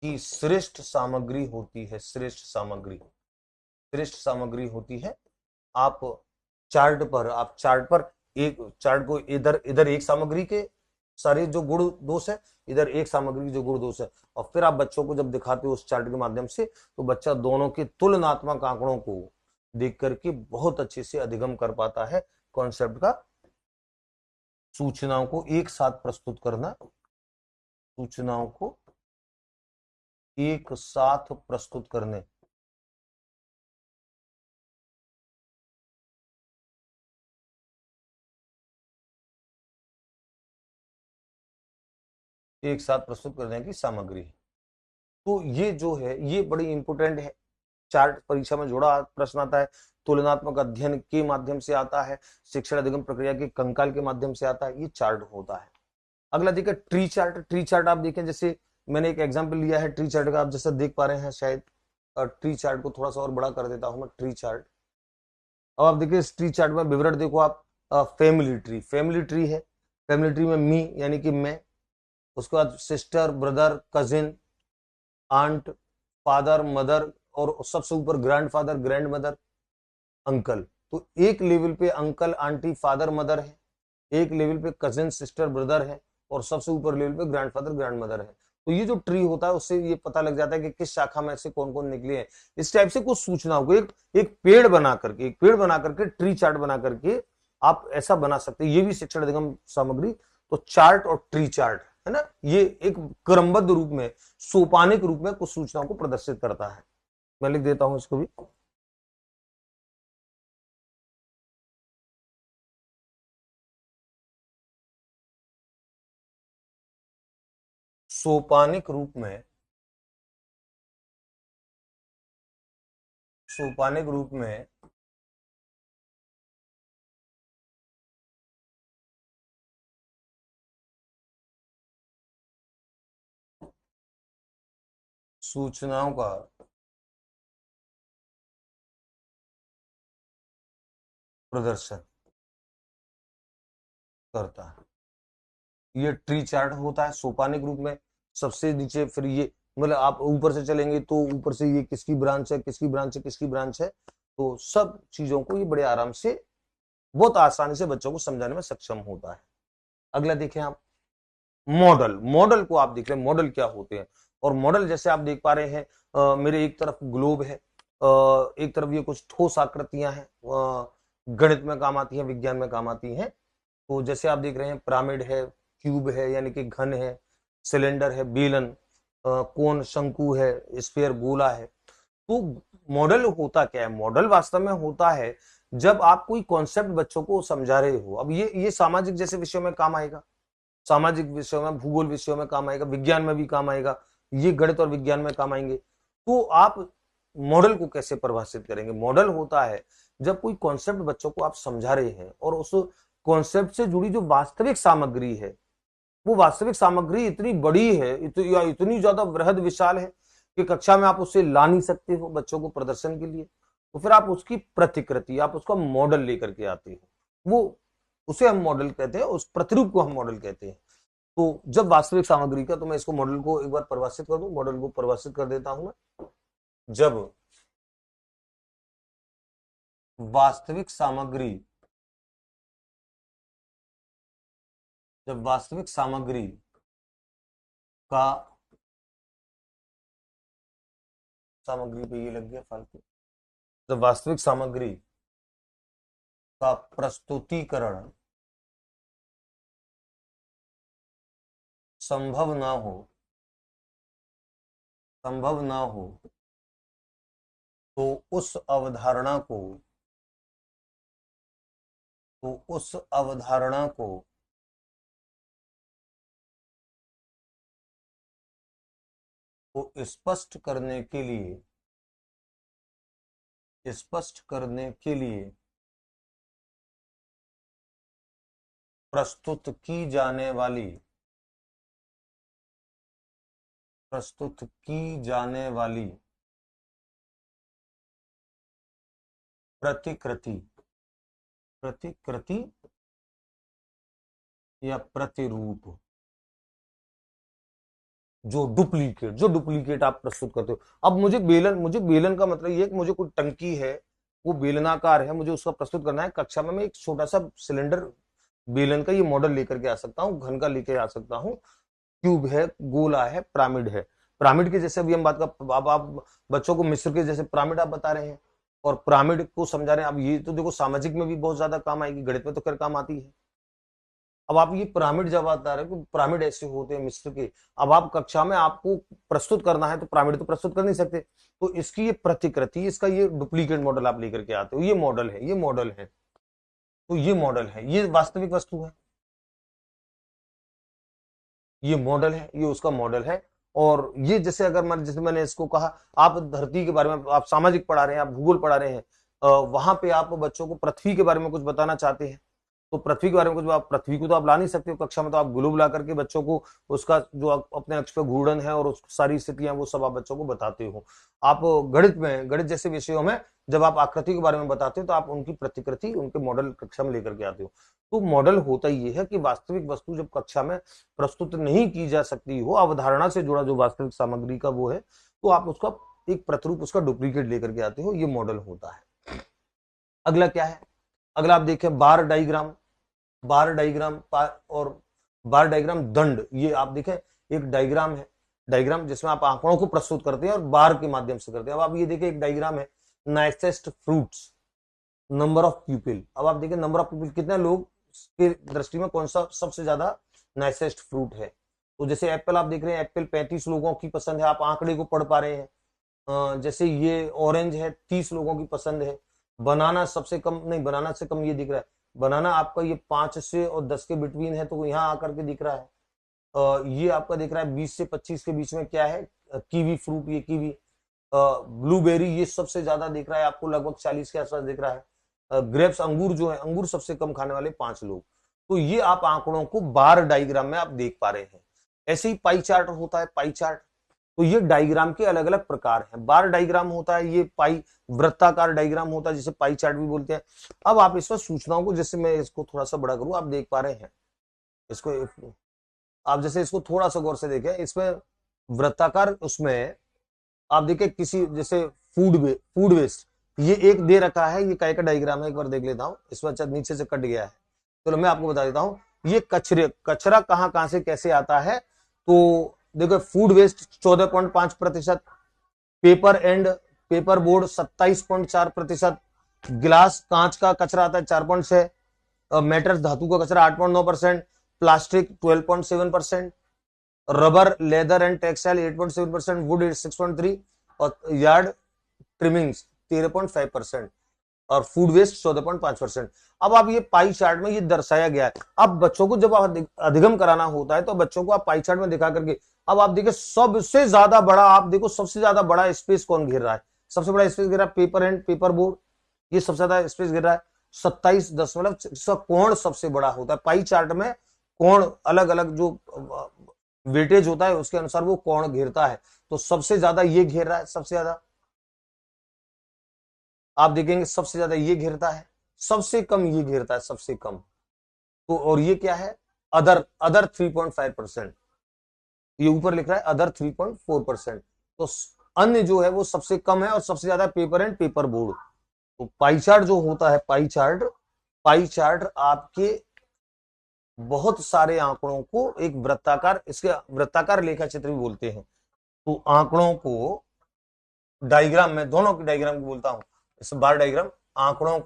की श्रेष्ठ सामग्री होती है। श्रेष्ठ सामग्री होती है। आप चार्ट पर एक चार्ट को इधर एक सामग्री के सारे जो गुण दोष है, इधर एक सामग्री जो गुण दोष है, और फिर आप बच्चों को जब दिखाते हो उस चार्ट के माध्यम से, तो बच्चा दोनों के तुलनात्मक आंकड़ों को देख करके बहुत अच्छे से अधिगम कर पाता है कॉन्सेप्ट का। सूचनाओं को एक साथ प्रस्तुत करना, सूचनाओं को एक साथ प्रस्तुत करने, एक साथ प्रस्तुत करने की सामग्री है। तो ये जो है ये बड़ी इंपोर्टेंट है। चार्ट परीक्षा में जोड़ा प्रश्न आता है, तुलनात्मक अध्ययन के माध्यम से आता है, शिक्षण अधिगम प्रक्रिया के कंकाल के माध्यम से आता है, ये चार्ट होता है। अगला देखिए ट्री चार्ट। ट्री चार्ट आप देखें, जैसे मैंने एक एग्जांपल लिया है ट्री चार्ट का, आप जैसा देख पा रहे हैं शायद, ट्री चार्ट को थोड़ा सा और बड़ा कर देता हूं मैं, ट्री चार्ट। अब आप देखिए इस ट्री चार्ट में विवरण देखो आप, फैमिली ट्री, फैमिली ट्री है, फैमिली ट्री में मी यानी कि मैं, उसके बाद sister, brother, cousin, aunt, father, mother, और सबसे ऊपर ग्रैंडफादर, ग्रैंड मदर, अंकल। तो एक लेवल पे अंकल, आंटी, फादर, मदर है, एक लेवल पे कजिन, सिस्टर, ब्रदर है, और सबसे ऊपर लेवल पे ग्रैंडफादर, ग्रैंड मदर है। तो ये जो ट्री होता है उससे ये पता लग जाता है कि किस शाखा में से कौन कौन निकले हैं। इस टाइप से कुछ सूचनाओं को एक पेड़ बना करके, एक पेड़ बना करके, ट्री चार्ट बना करके आप ऐसा बना सकते हैं। ये भी शिक्षण अधिगम सामग्री। तो चार्ट और ट्री चार्ट है ना, ये एक क्रमबद्ध रूप में, सोपानिक रूप में कुछ सूचनाओं को प्रदर्शित करता है। मैं लिख देता हूं इसको भी। सोपानिक रूप में, सोपानिक रूप में सूचनाओं का प्रदर्शन करता है। ये ट्री चार्ट होता है सोपानिक रूप में। सबसे नीचे फिर ये, मतलब आप ऊपर से चलेंगे तो ऊपर से ये किसकी ब्रांच है, किसकी ब्रांच है, किसकी ब्रांच है, तो सब चीजों को ये बड़े आराम से, बहुत आसानी से बच्चों को समझाने में सक्षम होता है। अगला देखें आप, मॉडल। मॉडल को आप देख रहे हैं, मॉडल क्या होते हैं। और मॉडल जैसे आप देख पा रहे हैं, मेरे एक तरफ ग्लोब है, एक तरफ ये कुछ ठोस आकृतियां हैं, गणित में काम आती हैं, विज्ञान में काम आती हैं। तो जैसे आप देख रहे हैं पिरामिड है, क्यूब है यानी कि घन है, सिलेंडर है, बेलन, कोन, शंकु है, स्फीयर गोला है। तो मॉडल होता क्या है? मॉडल वास्तव में होता है जब आप कोई कॉन्सेप्ट बच्चों को समझा रहे हो। अब ये सामाजिक जैसे विषयों में काम आएगा, सामाजिक विषयों में, भूगोल विषयों में काम आएगा, विज्ञान में भी काम आएगा, ये गणित और विज्ञान में काम आएंगे। तो आप मॉडल को कैसे परिभाषित करेंगे? मॉडल होता है जब कोई कॉन्सेप्ट बच्चों को आप समझा रहे हैं और उस कॉन्सेप्ट से जुड़ी जो वास्तविक सामग्री है, वो वास्तविक सामग्री इतनी बड़ी है, या इतनी ज्यादा वृहद विशाल है कि कक्षा में आप उसे ला नहीं सकते हो बच्चों को प्रदर्शन के लिए। तो फिर आप उसकी प्रतिकृति, आप उसका मॉडल लेकर के आते हो, वो उसे हम मॉडल कहते हैं, उस प्रतिरूप को हम मॉडल कहते हैं। तो जब वास्तविक सामग्री का, तो मैं इसको मॉडल को एक बार परिभाषित कर दूं, मॉडल को परिभाषित कर देता हूं मैं। जब वास्तविक सामग्री, जब वास्तविक सामग्री का, सामग्री पे ये लग गया फालतू, जब वास्तविक सामग्री का प्रस्तुतिकरण संभव ना हो, संभव ना हो, तो उस अवधारणा को, तो उस अवधारणा को स्पष्ट करने के लिए, स्पष्ट करने के लिए प्रस्तुत की जाने वाली, प्रस्तुत की जाने वाली प्रतिकृति, प्रतिकृति या प्रतिरूप, जो डुप्लीकेट आप प्रस्तुत करते हो। अब मुझे बेलन का मतलब ये है कि मुझे कोई टंकी है, वो बेलनाकार है, मुझे उसका प्रस्तुत करना है कक्षा में। मैं एक छोटा सा सिलेंडर बेलन का ये मॉडल लेकर के आ सकता हूँ, घन का लेके आ सकता हूँ, क्यूब है, गोला है, पिरामिड है। पिरामिड के जैसे अभी हम बात कर, अब आप बच्चों को मिस्र के जैसे पिरामिड आप बता रहे हैं और पिरामिड को समझा रहे हैं। अब ये तो देखो सामाजिक में भी बहुत ज्यादा काम आएगी, गणित में तो खैर काम आती है। अब आप ये पिरामिड जब बता रहे हो कि पिरामिड ऐसे होते हैं मिस्र के, अब आप कक्षा में आपको प्रस्तुत करना है तो पिरामिड तो प्रस्तुत कर नहीं सकते, तो इसकी ये प्रतिकृति, इसका ये डुप्लीकेट मॉडल आप लेकर के आते हो। ये मॉडल है, ये मॉडल है, तो ये मॉडल है, ये वास्तविक वस्तु है, ये मॉडल है, ये उसका मॉडल है। और ये जैसे अगर मैं, जैसे मैंने इसको कहा, आप धरती के बारे में, आप सामाजिक पढ़ा रहे हैं, आप भूगोल पढ़ा रहे हैं, वहां पे आप बच्चों को पृथ्वी के बारे में कुछ बताना चाहते हैं, तो पृथ्वी के बारे में कुछ, आप पृथ्वी को तो आप ला नहीं सकते हो कक्षा में, तो आप ग्लोब ला करके बच्चों को उसका जो अपने अक्ष पे घूर्णन है और उसकी सारी स्थितियां वो सब आप बच्चों को बताते हो। आप गणित में, गणित जैसे विषयों में जब आप आकृति के बारे में बताते हो तो आप उनकी प्रतिकृति, उनके मॉडल कक्षा में लेकर के आते हो। तो मॉडल होता ये है कि वास्तविक वस्तु जब कक्षा में प्रस्तुत नहीं की जा सकती हो, अवधारणा से जुड़ा जो वास्तविक सामग्री का वो है, तो आप उसका एक प्रतिरूप, उसका डुप्लीकेट लेकर के आते हो, ये मॉडल होता है। अगला क्या है, अगला आप देखें बार डायग्राम। बार डायग्राम और बार डायग्राम दंड, ये आप देखें एक डायग्राम है, डायग्राम जिसमें आप आंकड़ों को प्रस्तुत करते हैं और बार के माध्यम से करते हैं। अब आप ये देखें एक डायग्राम है, nicest fruits, number of people. अब आप देखें नंबर ऑफ पीपल, कितने लोग की दृष्टि में कौन सा सबसे ज्यादा नाइसेस्ट फ्रूट है। तो जैसे एप्पल आप देख रहे हैं, एप्पल 35 लोगों की पसंद है, आप आंकड़े को पढ़ पा रहे हैं। जैसे ये ऑरेंज है, 30 लोगों की पसंद है। बनाना सबसे कम, नहीं बनाना से कम ये दिख रहा है, बनाना आपका ये 5 से और 10 के बिटवीन है, तो यहाँ आकर के दिख रहा है। ये आपका दिख रहा है 20 से 25 के बीच में, क्या है, कीवी फ्रूट, ये कीवी। ब्लूबेरी ये सबसे ज्यादा दिख रहा है आपको, लगभग 40 के आसपास दिख रहा है। ग्रेप्स, अंगूर जो है, अंगूर सबसे कम खाने वाले 5 लोग। तो ये आप आंकड़ों को बार डायग्राम में आप देख पा रहे हैं। ऐसे ही पाई चार्ट होता है, पाई चार्ट। तो ये डायग्राम के अलग अलग प्रकार हैं। बार डायग्राम होता है, ये पाई वृत्ताकार डायग्राम होता है जिसे पाई चार्ट भी बोलते हैं। अब आप इसमें सूचनाओं को, जैसे मैं इसको थोड़ा सा बड़ा करूं, आप देख पा रहे हैं इसको, आप जैसे इसको थोड़ा सा गौर से देखें, इसमें वृत्ताकार, उसमें आप देखें किसी, जैसे फूड वेस्ट, ये एक दे रखा है, ये काय का डायग्राम है, एक बार देख लेता हूं। इसमें अच्छा नीचे से कट गया है, चलो मैं आपको बता देता हूं। ये कचरा कहां से कैसे आता है, तो देखो food waste 14.5%, paper and paper board 27.4%, glass कांच का कचरा आता है 4.6, मेटल्स धातु का कचरा 8.9%, plastic 12.7%, rubber leather and textile 8.7%, would 6.3%, और यार्ड ट्रिमिंग्स 13.5%, और फूड वेस्ट 14.5%। अब आप ये पाई चार्ट में ये दर्शाया गया है। अब बच्चों को जब आप अधिगम कराना होता है तो बच्चों को आप पाई चार्ट में दिखा करके, अब आप देखिए सबसे ज्यादा बड़ा, आप देखो सबसे ज्यादा बड़ा स्पेस कौन घेर रहा है, सबसे बड़ा स्पेस घेर रहा है पेपर एंड पेपर बोर्ड, ये सबसे ज्यादा स्पेस घेर रहा है 27 इसका कोण सबसे बड़ा होता है पाई चार्ट में। कोण अलग अलग जो वेटेज होता है उसके अनुसार वो कोण घेरता है, तो सबसे ज्यादा ये घेर रहा है, सबसे ज्यादा आप देखेंगे सबसे ज्यादा ये घेरता है, सबसे कम ये घेरता है, सबसे कम। तो और ये क्या है, अदर 3.5%, ये ऊपर लिख रहा है अदर 3.4%। तो अन्य जो है वो सबसे कम है और सबसे ज्यादा पेपर एंड पेपर बोर्ड। तो पाई चार्ट जो होता है, पाई चार्ट आपके बहुत सारे आंकड़ों को एक वृत्ताकार, इसके वृत्ताकार लेखा चित्र भी बोलते हैं। तो आंकड़ों को डायग्राम में, दोनों की डायग्राम की बोलता हूं, इस बार डायग्राम, आंकड़ों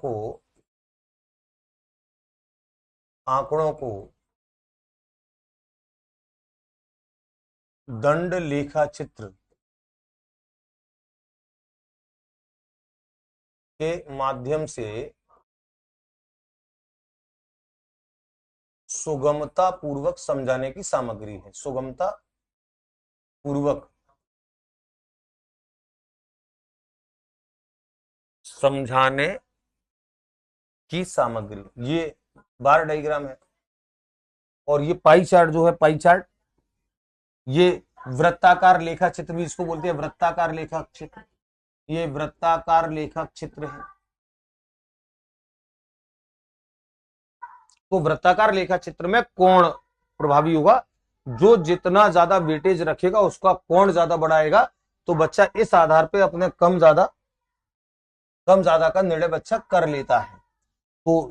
को दंड लेखा चित्र के माध्यम से सुगमता पूर्वक समझाने की सामग्री है, सुगमता पूर्वक समझाने की सामग्री, ये बार डायग्राम है। और ये पाई चार्ट जो है, पाई चार्ट, ये वृत्ताकार लेखा चित्र भी इसको बोलते हैं, वृत्ताकार लेखा चित्र, ये वृत्ताकार लेखा चित्र है। तो वृत्ताकार लेखा चित्र में कोण प्रभावी होगा, जो जितना ज्यादा वेटेज रखेगा उसका कोण ज्यादा बढ़ाएगा। तो बच्चा इस आधार पे अपने कम ज्यादा का निर्णय बच्चा कर लेता है। तो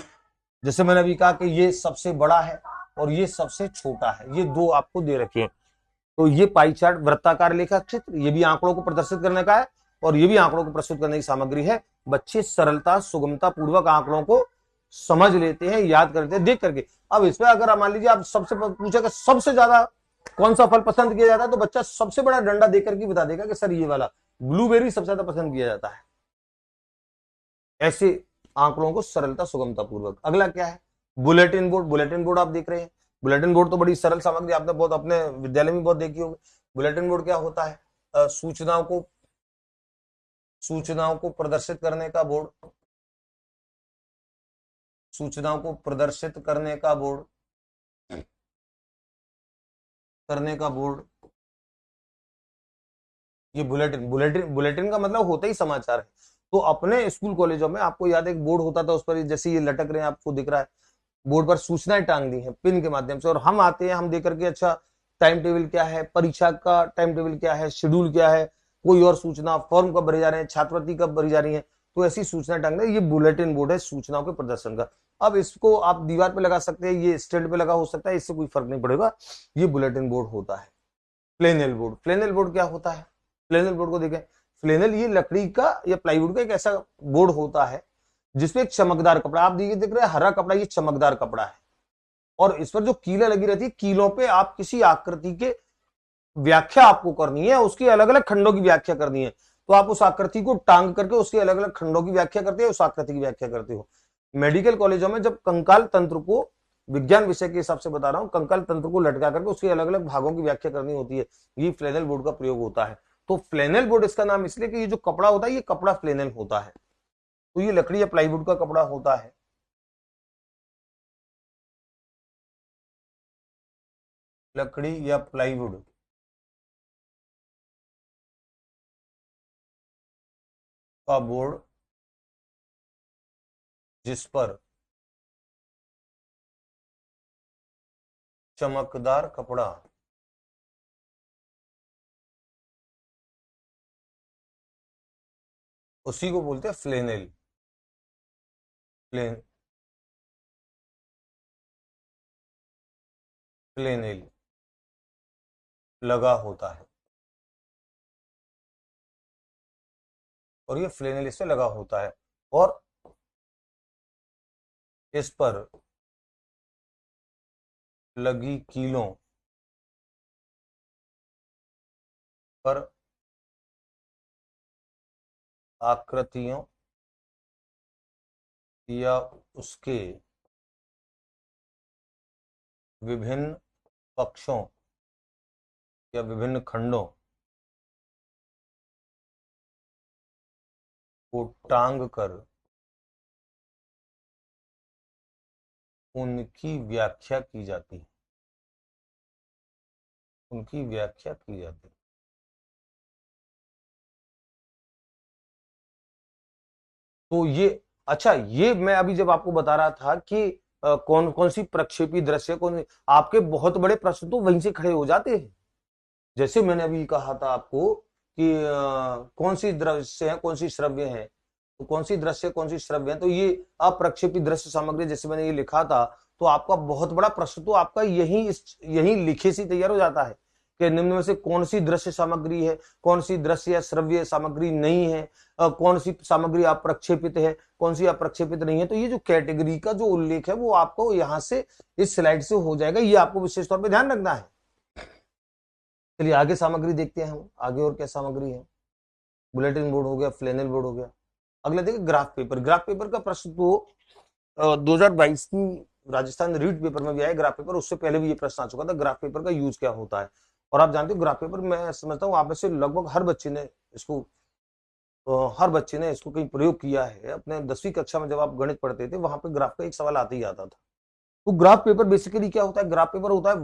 जैसे मैंने अभी कहा कि ये सबसे बड़ा है और ये सबसे छोटा है, ये दो आपको दे रखे हैं। तो ये पाई चार्ट वृत्ताकार लेखा चित्र, ये भी आंकड़ों को प्रदर्शित करने का है और ये भी आंकड़ों को प्रस्तुत करने की सामग्री है। बच्चे सरलता, सुगमता पूर्वक आंकड़ों को समझ लेते हैं, याद करते हैं देख करके। अब इसमें अगर मान लीजिए आप सबसे पूछा कि सबसे ज्यादा कौन सा फल पसंद किया जाता है, तो बच्चा सबसे बड़ा डंडा देकर के बता देगा कि सर ये वाला ब्लूबेरी सबसे ज्यादा पसंद किया जाता है। ऐसे आंकड़ों को सरलता, सुगमता पूर्वक। अगला क्या है, बुलेटिन बोर्ड। बुलेटिन बोर्ड आप देख रहे हैं, बुलेटिन बोर्ड तो बड़ी सरल सामग्री, आपने बहुत अपने विद्यालय में बहुत देखी होगी। बुलेटिन बोर्ड क्या होता है, सूचनाओं को प्रदर्शित करने का बोर्ड। सूचनाओं को प्रदर्शित करने का बोर्ड, ये बुलेटिन। बुलेटिन का मतलब होता ही समाचार है। तो अपने स्कूल कॉलेजों में आपको याद है एक बोर्ड होता था, उस पर जैसे ये लटक रहे हैं आपको दिख रहा है, बोर्ड पर सूचनाएं टांग दी हैं पिन के माध्यम से, और हम आते हैं, हम देख करके अच्छा टाइम टेबल क्या है, परीक्षा का टाइम टेबल क्या है, शेड्यूल क्या है, कोई और सूचना, फॉर्म कब भरे जा रहे हैं, छात्रवृत्ति कब भरी जा रही है, तो ऐसी सूचना टांग रहे। ये बुलेटिन बोर्ड है सूचनाओं के प्रदर्शन का। अब इसको आप दीवार पे लगा सकते हैं, ये स्टैंड पे लगा हो सकता है, इससे कोई फर्क नहीं पड़ेगा। ये बुलेटिन बोर्ड होता है। फ्लेनेल बोर्ड, फ्लेनेल बोर्ड क्या होता है? फ्लेनेल बोर्ड को देखें, फ्लेनेल ये लकड़ी का या प्लाईवुड का एक ऐसा बोर्ड होता है जिसपे एक चमकदार कपड़ा, आप देखिए दिख रहा है हरा कपड़ा, ये चमकदार कपड़ा है, और इस पर जो कीलें लगी रहती है, कीलों पे आप किसी आकृति के व्याख्या आपको करनी है, उसकी अलग अलग खंडों की व्याख्या करनी है, तो आप उस आकृति को टांग करके उसके अलग अलग खंडों की व्याख्या करते हो, उस आकृति की व्याख्या करते हो। मेडिकल कॉलेजों में जब कंकाल तंत्र को, विज्ञान विषय के हिसाब से बता रहा हूं, कंकाल तंत्र को लटका करके उसके अलग अलग भागों की व्याख्या करनी होती है, ये फ्लेनेल बोर्ड का प्रयोग होता है। तो फ्लेनेल बोर्ड इसका नाम इसलिए कि ये जो कपड़ा होता है ये कपड़ा फ्लेनेल होता है, तो ये लकड़ी या प्लाईवुड का कपड़ा होता है। लकड़ी या प्लाईवुड का बोर्ड जिस पर चमकदार कपड़ा उसी को बोलते हैं फ्लेनेल। फ्लेन फ्लेनेल लगा होता है, और ये फ्लेनेल इससे लगा होता है, और इस पर लगी कीलों पर आकृतियों या उसके विभिन्न पक्षों या विभिन्न खंडों को टांग कर उनकी व्याख्या की जाती है, उनकी व्याख्या की जाती है। तो ये, अच्छा, ये मैं अभी जब आपको बता रहा था कि कौन कौन सी प्रक्षेपी दृश्य, कौन, आपके बहुत बड़े प्रश्न तो वहीं से खड़े हो जाते हैं। जैसे मैंने अभी कहा था आपको कि कौन सी दृश्य है, कौन सी श्रव्य है, तो कौन सी दृश्य कौन सी श्रव्य है, तो ये अप्रक्षेपी दृश्य सामग्री, जैसे मैंने ये लिखा था, तो आपका बहुत बड़ा प्रश्न तो आपका यही लिखे से तैयार हो जाता है कि निम्न में से कौन सी दृश्य सामग्री है, कौन सी दृश्य या श्रव्य सामग्री नहीं है, कौन सी सामग्री अप्रक्षेपित है, कौन सी अप्रक्षेपित नहीं है। तो ये जो कैटेगरी का जो उल्लेख है वो आपको यहाँ से इस स्लाइड से हो जाएगा, ये आपको विशेष तौर पर ध्यान रखना है। चलिए आगे सामग्री देखते हैं हम, आगे और क्या सामग्री है। बुलेटिन बोर्ड हो गया, फ्लेनेल बोर्ड हो गया। अगला देखिए ग्राफ पेपर। ग्राफ पेपर का प्रश्न तो 2022 की राजस्थान रीट पेपर में भी आया ग्राफ पेपर, उससे पहले भी ये प्रश्न आ चुका था, ग्राफ पेपर का यूज क्या होता है। और आप जानते हो ग्राफ पेपर, मैं समझता हूँ आप में से लगभग हर बच्चे ने इसको कहीं प्रयोग किया है। अपने 10वीं कक्षा में जब आप गणित पढ़ते थे, वहां पे ग्राफ का एक सवाल आते ही आता था। तो ग्राफ पेपर बेसिकली क्या होता है? ग्राफ पेपर होता है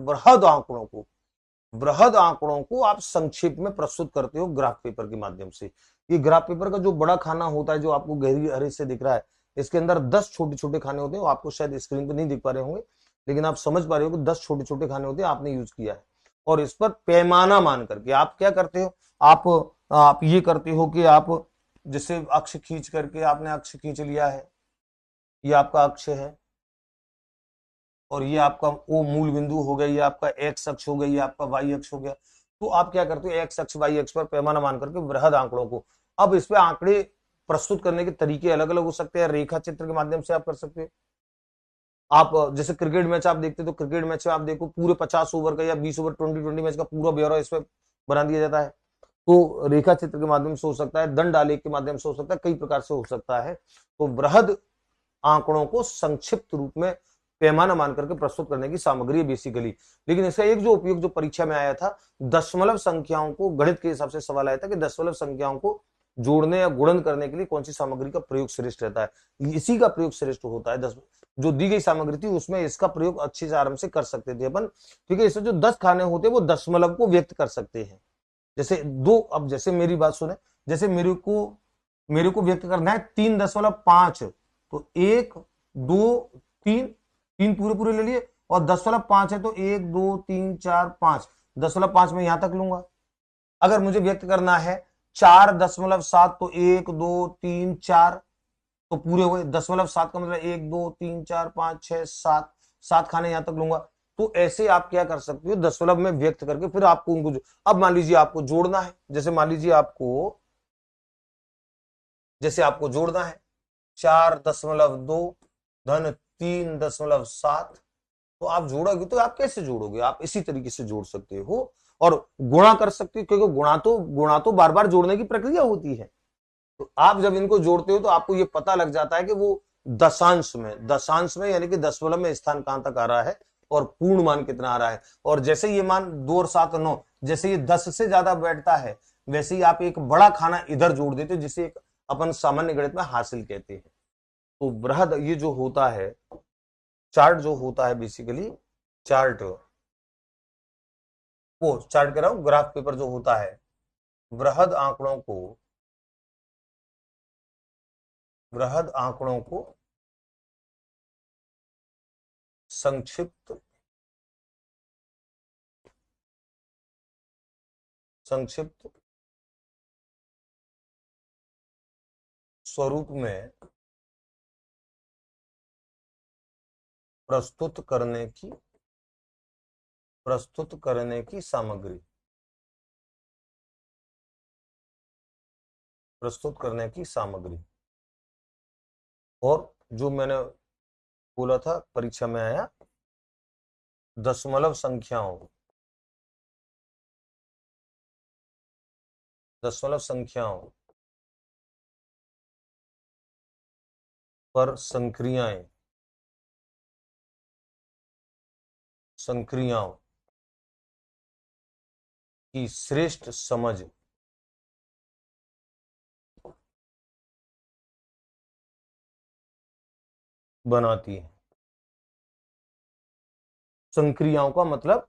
वृहद आंकड़ों को आप संक्षेप में प्रस्तुत करते हो ग्राफ पेपर के माध्यम से। ये ग्राफ पेपर का जो बड़ा खाना होता है, जो आपको गहरी हरे से दिख रहा है, इसके अंदर 10 छोटे छोटे खाने होते हैं। आपको शायद स्क्रीन पे नहीं दिख पा रहे होंगे, लेकिन आप समझ पा रहे हो कि 10 छोटे छोटे खाने होते हैं, आपने यूज किया है। और इस पर पैमाना मान करके आप क्या करते हो, आप ये करते हो कि आप जैसे अक्ष खींच करके आपने अक्ष खींच लिया है, ये आपका अक्ष है, और ये आपका वो मूल बिंदु हो गया, ये आपका एक्स अक्ष हो गया, ये आपका वाई अक्ष हो गया। तो आप क्या करते हो, एक्स अक्ष वाई अक्ष पर पैमाना मान करके वृहद आंकड़ों को, अब इस पे आंकड़े प्रस्तुत करने के तरीके अलग अलग हो सकते हैं। रेखा चित्र के माध्यम से आप कर सकते हो। आप जैसे क्रिकेट मैच आप देखते हो, तो क्रिकेट मैच में आप देखो पूरे 50 ओवर का या 20 ओवर 20 मैच का पूरा ब्यौरा इस पर बना दिया जाता है। तो रेखा चित्र के माध्यम से हो सकता है, दंड आलेख के माध्यम से हो सकता है, कई प्रकार से हो सकता है। तो वृहद आंकड़ों को संक्षिप्त रूप में पैमाना मान करके प्रस्तुत करने की सामग्री है बेसिकली। लेकिन इसका एक जो उपयोग जो परीक्षा में आया था, दशमलव संख्याओं को, गणित के हिसाब से सवाल आया था कि दशमलव संख्याओं को जोड़ने या गुणन करने के लिए कौन सी सामग्री का प्रयोग श्रेष्ठ रहता है। इसी का प्रयोग श्रेष्ठ होता है जो दी गई सामग्री थी उसमें इसका प्रयोग अच्छे से आराम से कर सकते थे अपन, ठीक है। इसमें जो 10 खाने होते हैं वो दशमलव को व्यक्त कर सकते हैं। जैसे दो, अब जैसे मेरी बात सुने, जैसे मेरे को व्यक्त करना है 3.5, तो 1 2 3, 3 पूरे पूरे ले लिए, और 10.5 है तो 1 2 3 4 5, 10.5 में यहां तक लूंगा। अगर मुझे व्यक्त करना है 4.7, तो 1 2 3 4, तो पूरे हुए 10.7 का मतलब 1 2 3 4 5 6 7, 7 खाने यहां तक लूंगा। तो ऐसे आप क्या कर सकते हो, दशमलव में व्यक्त करके फिर आपको उनको अब मान लीजिए आपको जोड़ना है, जैसे आपको जोड़ना है 4.2 धन 3.7, तो आप जोड़ोगे, तो आप कैसे जोड़ोगे, आप इसी तरीके से जोड़ सकते हो और गुणा कर सकते हो, क्योंकि गुणा तो बार बार जोड़ने की प्रक्रिया होती है। तो आप जब इनको जोड़ते हो तो आपको ये पता लग जाता है कि वो दशांश में यानी कि दशमलव में स्थान कहां तक आ रहा है और पूर्ण मान कितना आ रहा है। और जैसे ये मान 2 और 7 9, जैसे ये 10 से ज्यादा बैठता है, वैसे ही आप एक बड़ा खाना इधर जोड़ देते हो, जिसे एक अपन सामान्य गणित में हासिल कहते हैं। तो बृहद ये जो होता है चार्ट, जो होता है बेसिकली चार्ट, वो चार्ट कह रहा हूं, ग्राफ पेपर जो होता है, बृहद आंकड़ों को संक्षिप्त स्वरूप में प्रस्तुत करने की सामग्री, और जो मैंने बोला था परीक्षा में आया, दशमलव संख्याओं पर संक्रियाओं की श्रेष्ठ समझ बनाती है। संक्रियाओं का मतलब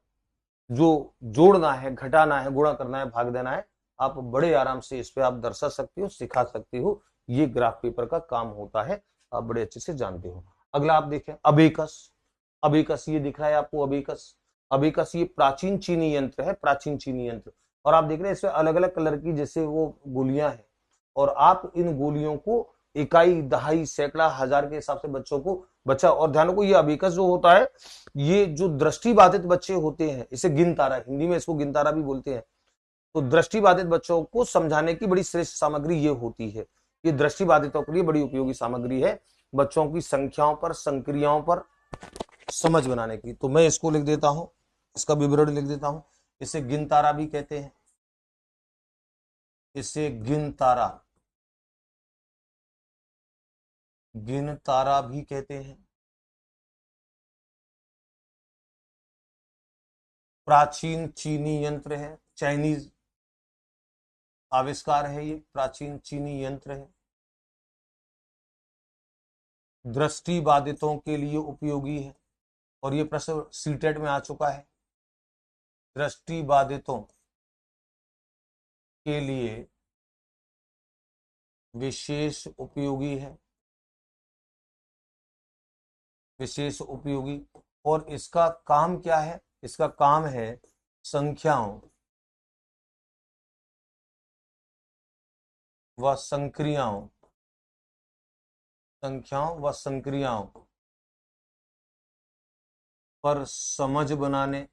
जो जोड़ना है, घटाना है, गुणा करना है, भाग देना है, आप बड़े आराम से इस पे आप दर्शा सकते हो, सिखा सकते हो। ये ग्राफ पेपर का काम होता है, आप बड़े अच्छे से जानते हो। अगला आप देखें अबेकस। ये दिख रहा है आपको, अबेकस ये प्राचीन चीनी यंत्र है, और आप देख रहे हैं इसमें अलग अलग कलर की जैसे वो गोलियां हैं, और आप इन गोलियों को इकाई, दहाई, सैकड़ा, हजार के हिसाब से बच्चों को बच्चा, और ध्यान को ये अबेकस जो होता है, ये जो दृष्टिबाधित बच्चे होते हैं, इसे गिनतारा, हिंदी में इसको गिनतारा भी बोलते हैं। तो दृष्टिबाधित बच्चों को समझाने की बड़ी श्रेष्ठ सामग्री ये होती है। ये दृष्टिबाधितों के लिए बड़ी उपयोगी सामग्री है, बच्चों की संख्याओं पर, संक्रियाओं पर समझ बनाने की। तो मैं इसको लिख देता हूं, इसका विवरण लिख देता हूं। इसे गिनतारा भी कहते हैं, इसे गिनतारा भी कहते हैं। प्राचीन चीनी यंत्र है, चाइनीज आविष्कार है, ये प्राचीन चीनी यंत्र है। दृष्टिबाधितों के लिए उपयोगी है, और ये प्रश्न सीटेट में आ चुका है। दृष्टिबाधितों के लिए विशेष उपयोगी है, और इसका काम क्या है, इसका काम है संख्याओं व संक्रियाओं पर समझ बनाने,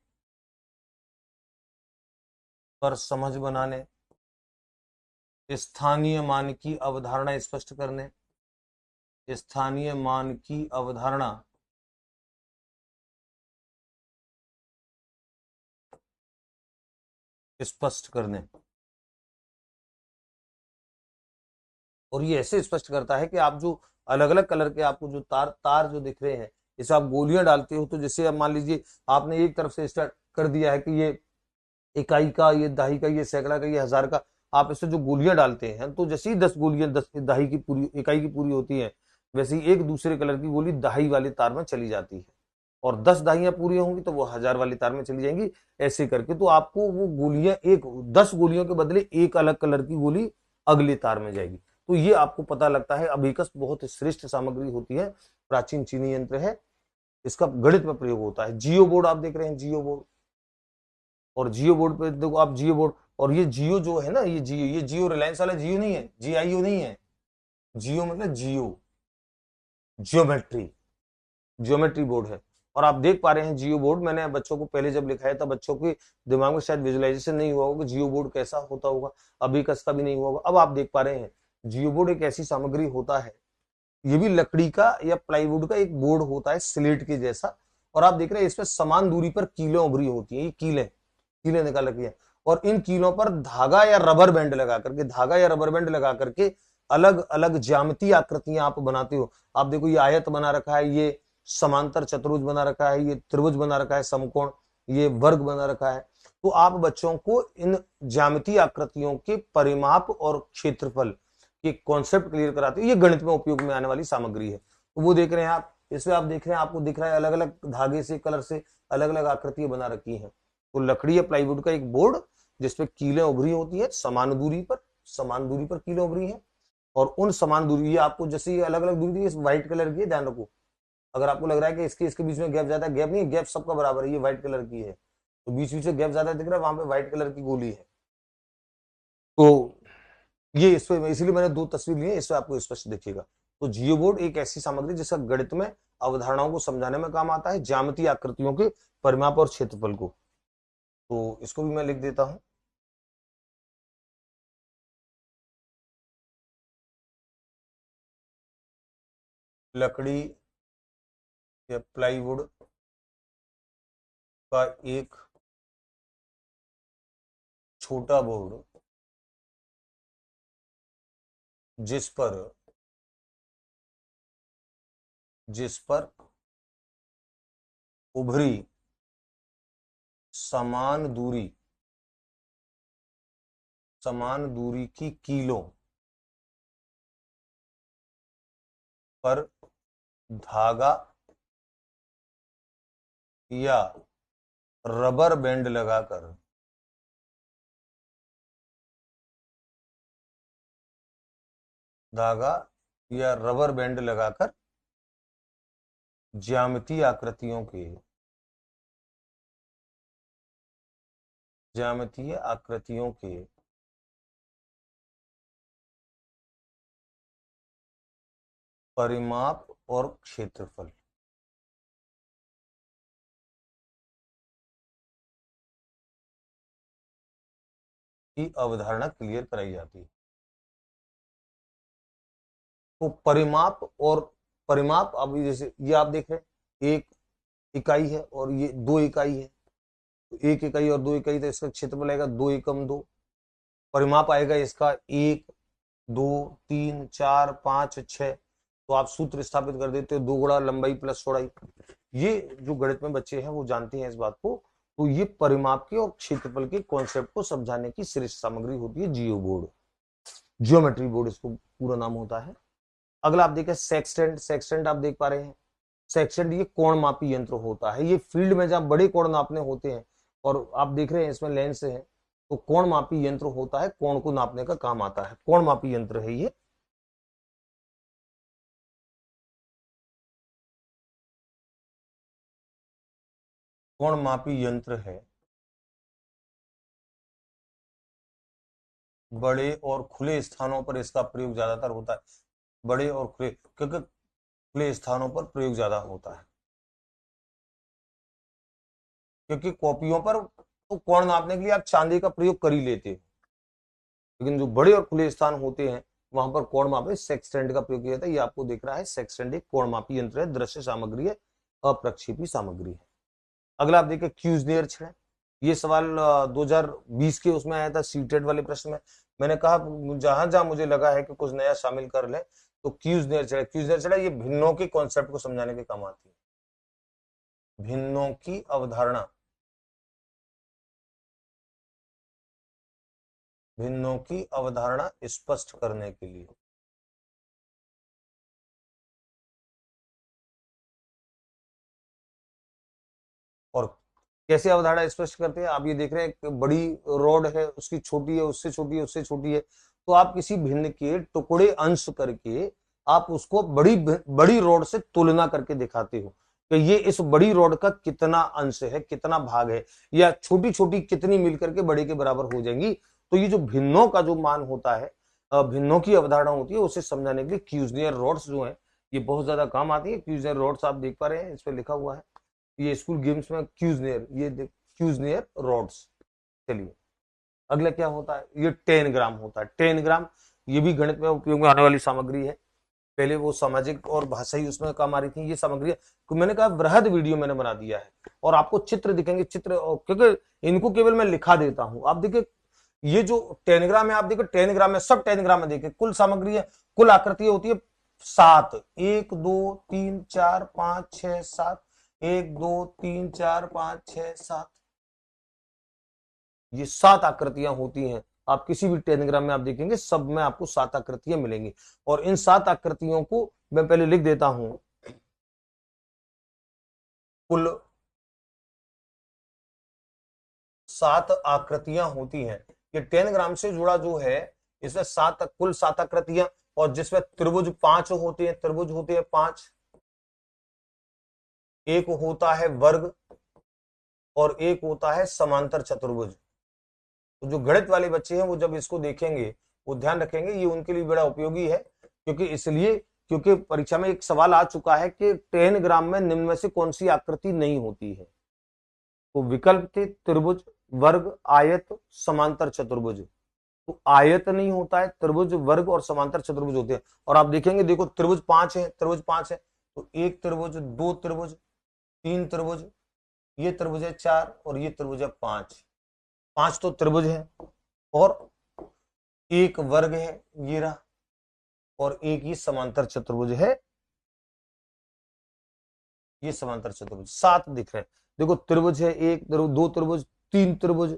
स्थानीय मान की अवधारणा स्पष्ट करने, और ये ऐसे स्पष्ट करता है कि आप जो अलग अलग कलर के आपको जो तार जो दिख रहे हैं, इसे आप गोलियां डालते हो, तो जैसे अब मान लीजिए आपने एक तरफ से स्टार्ट कर दिया है कि ये इकाई का, ये दहाई का, ये सैकड़ा का, ये हजार का, आप इससे जो गोलियां डालते हैं, तो जैसे ही 10 गोलियां 10 दहाई की पूरी, इकाई की पूरी होती है, वैसे ही एक दूसरे कलर की गोली दाही वाले तार में चली जाती है, और 10 दाहियां पूरी होंगी तो वो 1000 वाली तार में चली जाएंगी, ऐसे करके। तो आपको वो गोलियां, एक 10 गोलियों के बदले एक अलग कलर की गोली अगले तार में जाएगी। तो ये आपको पता लगता है। अबेकस बहुत श्रेष्ठ सामग्री होती है, प्राचीन चीनी यंत्र है, इसका गणित में प्रयोग होता है। जियो बोर्ड आप देख रहे हैं, जियो बोर्ड, और जियो बोर्ड पे देखो आप, जियो बोर्ड, और ये जियो जो है ना, ये जियो रिलायंस वाला जियो नहीं है, जीआईओ नहीं है। जियो मतलब जियो, जियोमेट्री, ज्योमेट्री बोर्ड है। और आप देख पा रहे हैं जियो बोर्ड, मैंने बच्चों को पहले जब लिखाया था, बच्चों के दिमाग में शायद विजुअलाइजेशन नहीं हुआ होगा जियो बोर्ड कैसा होता होगा, अभी का भी नहीं हुआ होगा। अब आप देख पा रहे हैं जियो बोर्ड एक ऐसी सामग्री होता है, ये भी लकड़ी का या प्लाईवुड का एक बोर्ड होता है, स्लेट के जैसा। और आप देख रहे हैं इसमें समान दूरी पर कीलें उभरी होती है, ये कीलें, कीलें निकाल रखी है। और इन कीलों पर धागा या रबर बैंड लगा करके, धागा या रबर बैंड लगा करके अलग अलग ज्यामितीय आकृतियां आप बनाते हो। आप देखो ये आयत बना रखा है, ये समांतर चतुर्भुज बना रखा है, ये त्रिभुज बना रखा है, समकोण, ये वर्ग बना रखा है। तो आप बच्चों को इन ज्यामितीय आकृतियों के परिमाप और क्षेत्रफल के कॉन्सेप्ट क्लियर कराते हो। ये गणित में उपयोग में आने वाली सामग्री है। तो वो देख रहे हैं आप, इसमें आप देख रहे हैं, आपको दिख रहा है अलग अलग धागे से, कलर से अलग अलग आकृतियां बना रखी हैं। तो लकड़ी या प्लाईवुड का एक बोर्ड जिसपे कीलें उभरी होती है, समान दूरी पर, समान दूरी पर कीलें उभरी हैं। और उन समान दूरी, ये आपको जैसे अलग अलग दूरी व्हाइट कलर की है, ध्यान रखो। अगर आपको लग रहा है कि इसके इसके बीच में गैप ज्यादा, गैप नहीं, गैप सबका बराबर है, ये व्हाइट कलर की है। तो बीच बीच में गैप ज्यादा दिख रहा है, वहां पे व्हाइट कलर की गोली है। तो ये इसमें इसीलिए मैंने दो तस्वीर ली है, इससे आपको स्पष्ट दिखेगा। तो जियो बोर्ड एक ऐसी सामग्री जिसका गणित में अवधारणाओं को समझाने में काम आता है, ज्यामितीय आकृतियों के परिमाप और क्षेत्रफल को। तो इसको भी मैं लिख देता हूं। लकड़ी या प्लाईवुड का एक छोटा बोर्ड जिस पर जिस पर उभरी समान दूरी, समान दूरी की कीलों पर धागा या रबर बैंड लगाकर धागा या रबर बैंड लगाकर ज्यामितीय आकृतियों के, ज्यामितीय आकृतियों के परिमाप और क्षेत्रफल की अवधारणा क्लियर कराई जाती है। तो परिमाप और परिमाप, अभी जैसे ये आप देख रहे हैं, एक इकाई है और ये दो इकाई है। तो एक इकाई और दो इकाई, तो इसका क्षेत्रफल आएगा 2 एकम 2। परिमाप आएगा इसका 1 2 3 4 5 6। तो आप सूत्र स्थापित कर देते हो, 2 गुणा लंबाई प्लस चौड़ाई। ये जो गणित में बच्चे हैं वो जानते हैं इस बात को। तो ये परिमाप के और क्षेत्रफल के कॉन्सेप्ट को समझाने की श्रेष्ठ सामग्री होती है जियो बोर्ड, जियोमेट्री बोर्ड इसको पूरा नाम होता है। अगला आप देखें सेक्सटेंट। सेक्सटेंट आप देख पा रहे हैं, सेक्सटेंट ये कोण मापी यंत्र होता है। ये फील्ड में जहां बड़े कोण नापने होते हैं, और आप देख रहे हैं इसमें लेंस है, तो कोण मापी यंत्र होता है, कोण को नापने का काम आता है, कोण मापी यंत्र है ये। कोण मापी यंत्र है, बड़े और खुले स्थानों पर इसका प्रयोग ज्यादातर होता है। बड़े और खुले, क्योंकि खुले स्थानों पर प्रयोग ज्यादा होता है, क्योंकि कॉपियों पर तो कोण नापने के लिए आप चांदी का प्रयोग कर ही लेते हो, लेकिन जो बड़े और खुले स्थान होते हैं वहां पर कोण मापे सेक्सटेंट का प्रयोग किया जाता है। ये आपको दिख रहा है, सेक्सटेंट एक कोण मापी यंत्र है, दृश्य सामग्री है, अप्रक्षेपी सामग्री है। अगला आप देखिए क्यूजनेर छड़। ये सवाल 2020 के उसमें आया था, सीटेड वाले प्रश्न में। मैंने कहा जहां जहां मुझे लगा है कि कुछ नया शामिल कर ले, तो क्यूजनेर छड़, क्यूजनेर छड़ ये भिन्नों के कॉन्सेप्ट को समझाने के काम आती है, भिन्नों की अवधारणा, भिन्नों की अवधारणा स्पष्ट करने के लिए। कैसे अवधारणा स्पष्ट करते हैं? आप ये देख रहे हैं, एक बड़ी रॉड है, उसकी छोटी है, उससे छोटी है, उससे छोटी है, तो आप किसी भिन्न के टुकड़े अंश करके आप उसको बड़ी बड़ी रॉड से तुलना करके दिखाते हो कि ये इस बड़ी रॉड का कितना अंश है, कितना भाग है, या छोटी छोटी कितनी मिलकर के बड़े के बराबर हो जाएंगी। तो ये जो भिन्नों का जो मान होता है, भिन्नों की अवधारणा होती है, उसे समझाने के लिए क्यूजनियर रॉड्स जो है ये बहुत ज्यादा काम आती है। क्यूजनियर रॉड्स आप देख पा रहे हैं, इस पर लिखा हुआ है, ये स्कूल गेम्स में क्यूजनियर, ये क्यूजनियर रॉड्स। चलिए अगला क्या होता है, ये 10 ग्राम होता है। 10 ग्राम ये भी गणित में उपयोग में आने वाली सामग्री है। पहले वो सामाजिक और भाषाई उसमें काम आ रही थी, ये सामग्री मैंने कहा वृहद वीडियो मैंने बना दिया है, और आपको चित्र दिखेंगे, चित्र, क्योंकि इनको केवल मैं लिखा देता हूं। आप देखिए ये जो 10 ग्राम है, आप देखिए 10 ग्राम में, सब 10 ग्राम में देखिए कुल सामग्री है, कुल आकृति होती है 7, 1 2 3 4 5 6 7, 1 2 3 4 5 6 7, ये 7 आकृतियां होती हैं। आप किसी भी 10 ग्राम में आप देखेंगे, सब में आपको 7 आकृतियां मिलेंगी, और इन 7 आकृतियों को मैं पहले लिख देता हूं। कुल 7 आकृतियां होती हैं। ये 10 ग्राम से जुड़ा जो है, इसमें कुल 7 आकृतियां, और जिसमें त्रिभुज 5 होते हैं, त्रिभुज होते हैं 5, एक होता है वर्ग, और एक होता है समांतर चतुर्भुज। तो जो गणित वाले बच्चे हैं वो जब इसको देखेंगे, वो ध्यान रखेंगे, ये उनके लिए बड़ा उपयोगी है। क्योंकि इसलिए, क्योंकि परीक्षा में एक सवाल आ चुका है कि 10 ग्राम में निम्न में से कौन सी आकृति नहीं होती है। तो विकल्प थे त्रिभुज, वर्ग, आयत, समांतर चतुर्भुज। तो आयत नहीं होता है, त्रिभुज, वर्ग और समांतर चतुर्भुज होते हैं। और आप देखेंगे, देखो त्रिभुज 5 है, त्रिभुज 5 है, तो एक त्रिभुज, दो त्रिभुज, तीन त्रिभुज, ये त्रिभुज है 4, और ये त्रिभुज है 5। 5 तो त्रिभुज है, और एक वर्ग है, ये रहा, और एक ही समांतर चतुर्भुज है, ये समांतर चतुर्भुज 7 दिख रहे हैं। देखो त्रिभुज है, एक त्रिभुज, दो त्रिभुज, तीन त्रिभुज,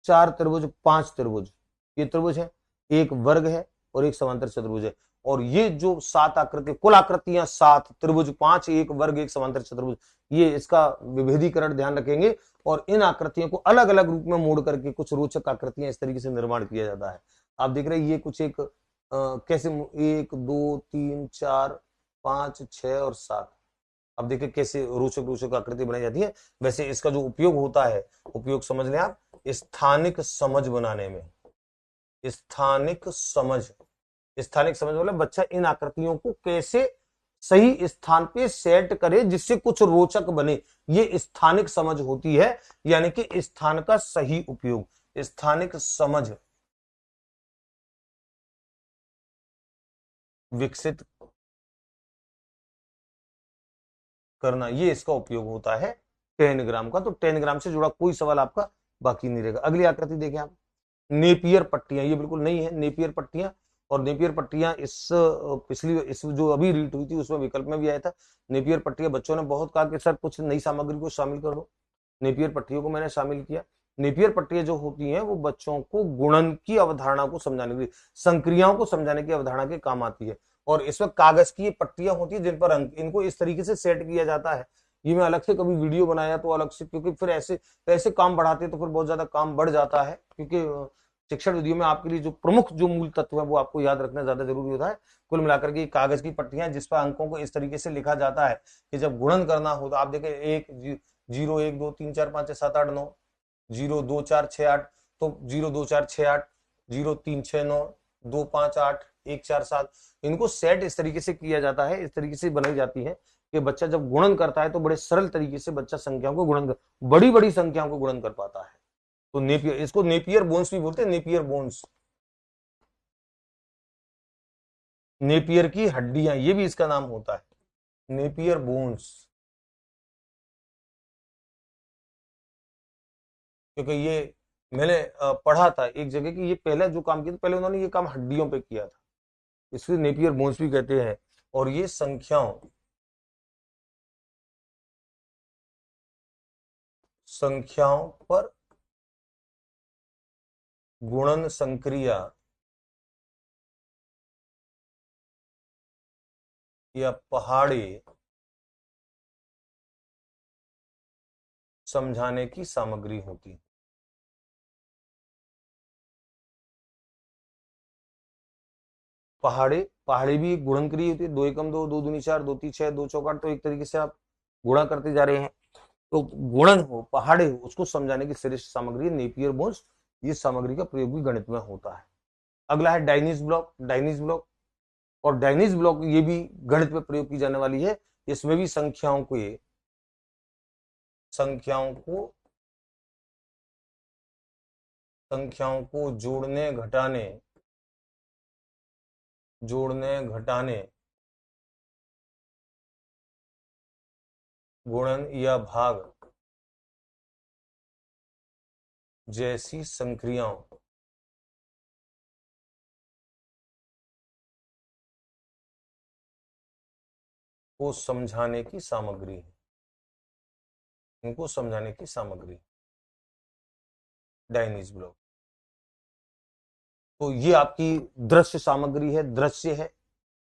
चार त्रिभुज, 5 त्रिभुज, ये त्रिभुज है, एक वर्ग है, और एक समांतर चतुर्भुज है। और ये जो 7 आकृति, कुल आकृतियां 7, त्रिभुज 5, एक वर्ग, एक समांतर चतुर्भुज, ये इसका विभेदीकरण ध्यान रखेंगे। और इन आकृतियों को अलग अलग रूप में मोड़ करके कुछ रोचक आकृतियां इस तरीके से निर्माण किया जाता है। आप देख रहे हैं, ये कुछ एक कैसे 1 2 3 4 5 6 और 7, अब देखिए कैसे रोचक रोचक आकृति बनाई जाती है। वैसे इसका जो उपयोग होता है, उपयोग समझ लें आप, स्थानिक समझ बनाने में। स्थानिक समझ, स्थानिक समझ मतलब बच्चा इन आकृतियों को कैसे सही स्थान पे सेट करे जिससे कुछ रोचक बने, ये स्थानिक समझ होती है। यानी कि स्थान का सही उपयोग, स्थानिक समझ विकसित करना, ये इसका उपयोग होता है 10 ग्राम का। तो 10 ग्राम से जुड़ा कोई सवाल आपका बाकी नहीं रहेगा। अगली आकृति देखें आप, नेपियर पट्टियां, ये बिल्कुल नई है नेपियर पट्टियां। और नेपियर पट्टियां इस पिछली, इस जो अभी रीट हुई थी उसमें विकल्प में भी आया था। नेपियर पट्टियां बच्चों ने बहुत कहा कि सर कुछ नई सामग्री को शामिल कर दो, नेपियर पट्टियों को मैंने शामिल किया। नेपियर पट्टियां जो होती हैं वो बच्चों को गुणन की अवधारणा को समझाने के लिए, संक्रियाओं को समझाने की अवधारणा के काम आती है। और इसमें कागज की पट्टियां होती है जिन पर अंक, इनको इस तरीके से सेट किया जाता है। ये मैं अलग से कभी वीडियो बनाया तो अलग से, क्योंकि फिर ऐसे ऐसे काम बढ़ाते तो फिर बहुत ज्यादा काम बढ़ जाता है। क्योंकि शिक्षण विधियों में आपके लिए जो प्रमुख जो मूल तत्व है वो आपको याद रखना ज्यादा जरूरी होता है। कुल मिलाकर के कागज की पट्टियां जिस पर अंकों को इस तरीके से लिखा जाता है कि जब गुणन करना हो तो आप देखें, 0 1 2 3 4 5 6 7 8 9, 0 2 4 6 8, तो 0 2 4 6 8, 0 3 6 9, 2 5 8, 1 4 7, इनको सेट इस तरीके से किया जाता है, इस तरीके से बनाई जाती है कि बच्चा जब गुणन करता है तो बड़े सरल तरीके से बच्चा संख्याओं को गुणन कर, बड़ी बड़ी संख्याओं को गुणन कर पाता है। तो नेपियर, इसको नेपियर बोन्स भी बोलते हैं, नेपियर बोन्स, नेपियर की हड्डियां, ये भी इसका नाम होता है, नेपियर बोन्स। क्योंकि ये मैंने पढ़ा था एक जगह कि ये पहले जो काम किया था, पहले उन्होंने ये काम हड्डियों पे किया था, इसलिए नेपियर बोन्स भी कहते हैं। और ये संख्याओं, संख्याओं पर गुणन संक्रिया या पहाड़ी समझाने की सामग्री होती है। पहाड़े, पहाड़ी भी एक गुणनक्रिया होती है, 2 एकम 2, 2 दूनी 4, 2 तीन 6, 2 चौक 8, तो एक तरीके से आप गुणा करते जा रहे हैं। तो गुणन हो, पहाड़े हो, उसको समझाने की श्रेष्ठ सामग्री नेपियर बोन्स, ये सामग्री का प्रयोग भी गणित में होता है। अगला है डाइनिस ब्लॉक। डाइनिस ब्लॉक, और डाइनिस ब्लॉक ये भी गणित में प्रयोग की जाने वाली है। इसमें भी संख्याओं को जोड़ने घटाने, गुणन या भाग जैसी संक्रियाओं को समझाने की सामग्री है। इनको समझाने की सामग्री डाइनिस ब्लॉक। तो ये आपकी दृश्य सामग्री है, दृश्य है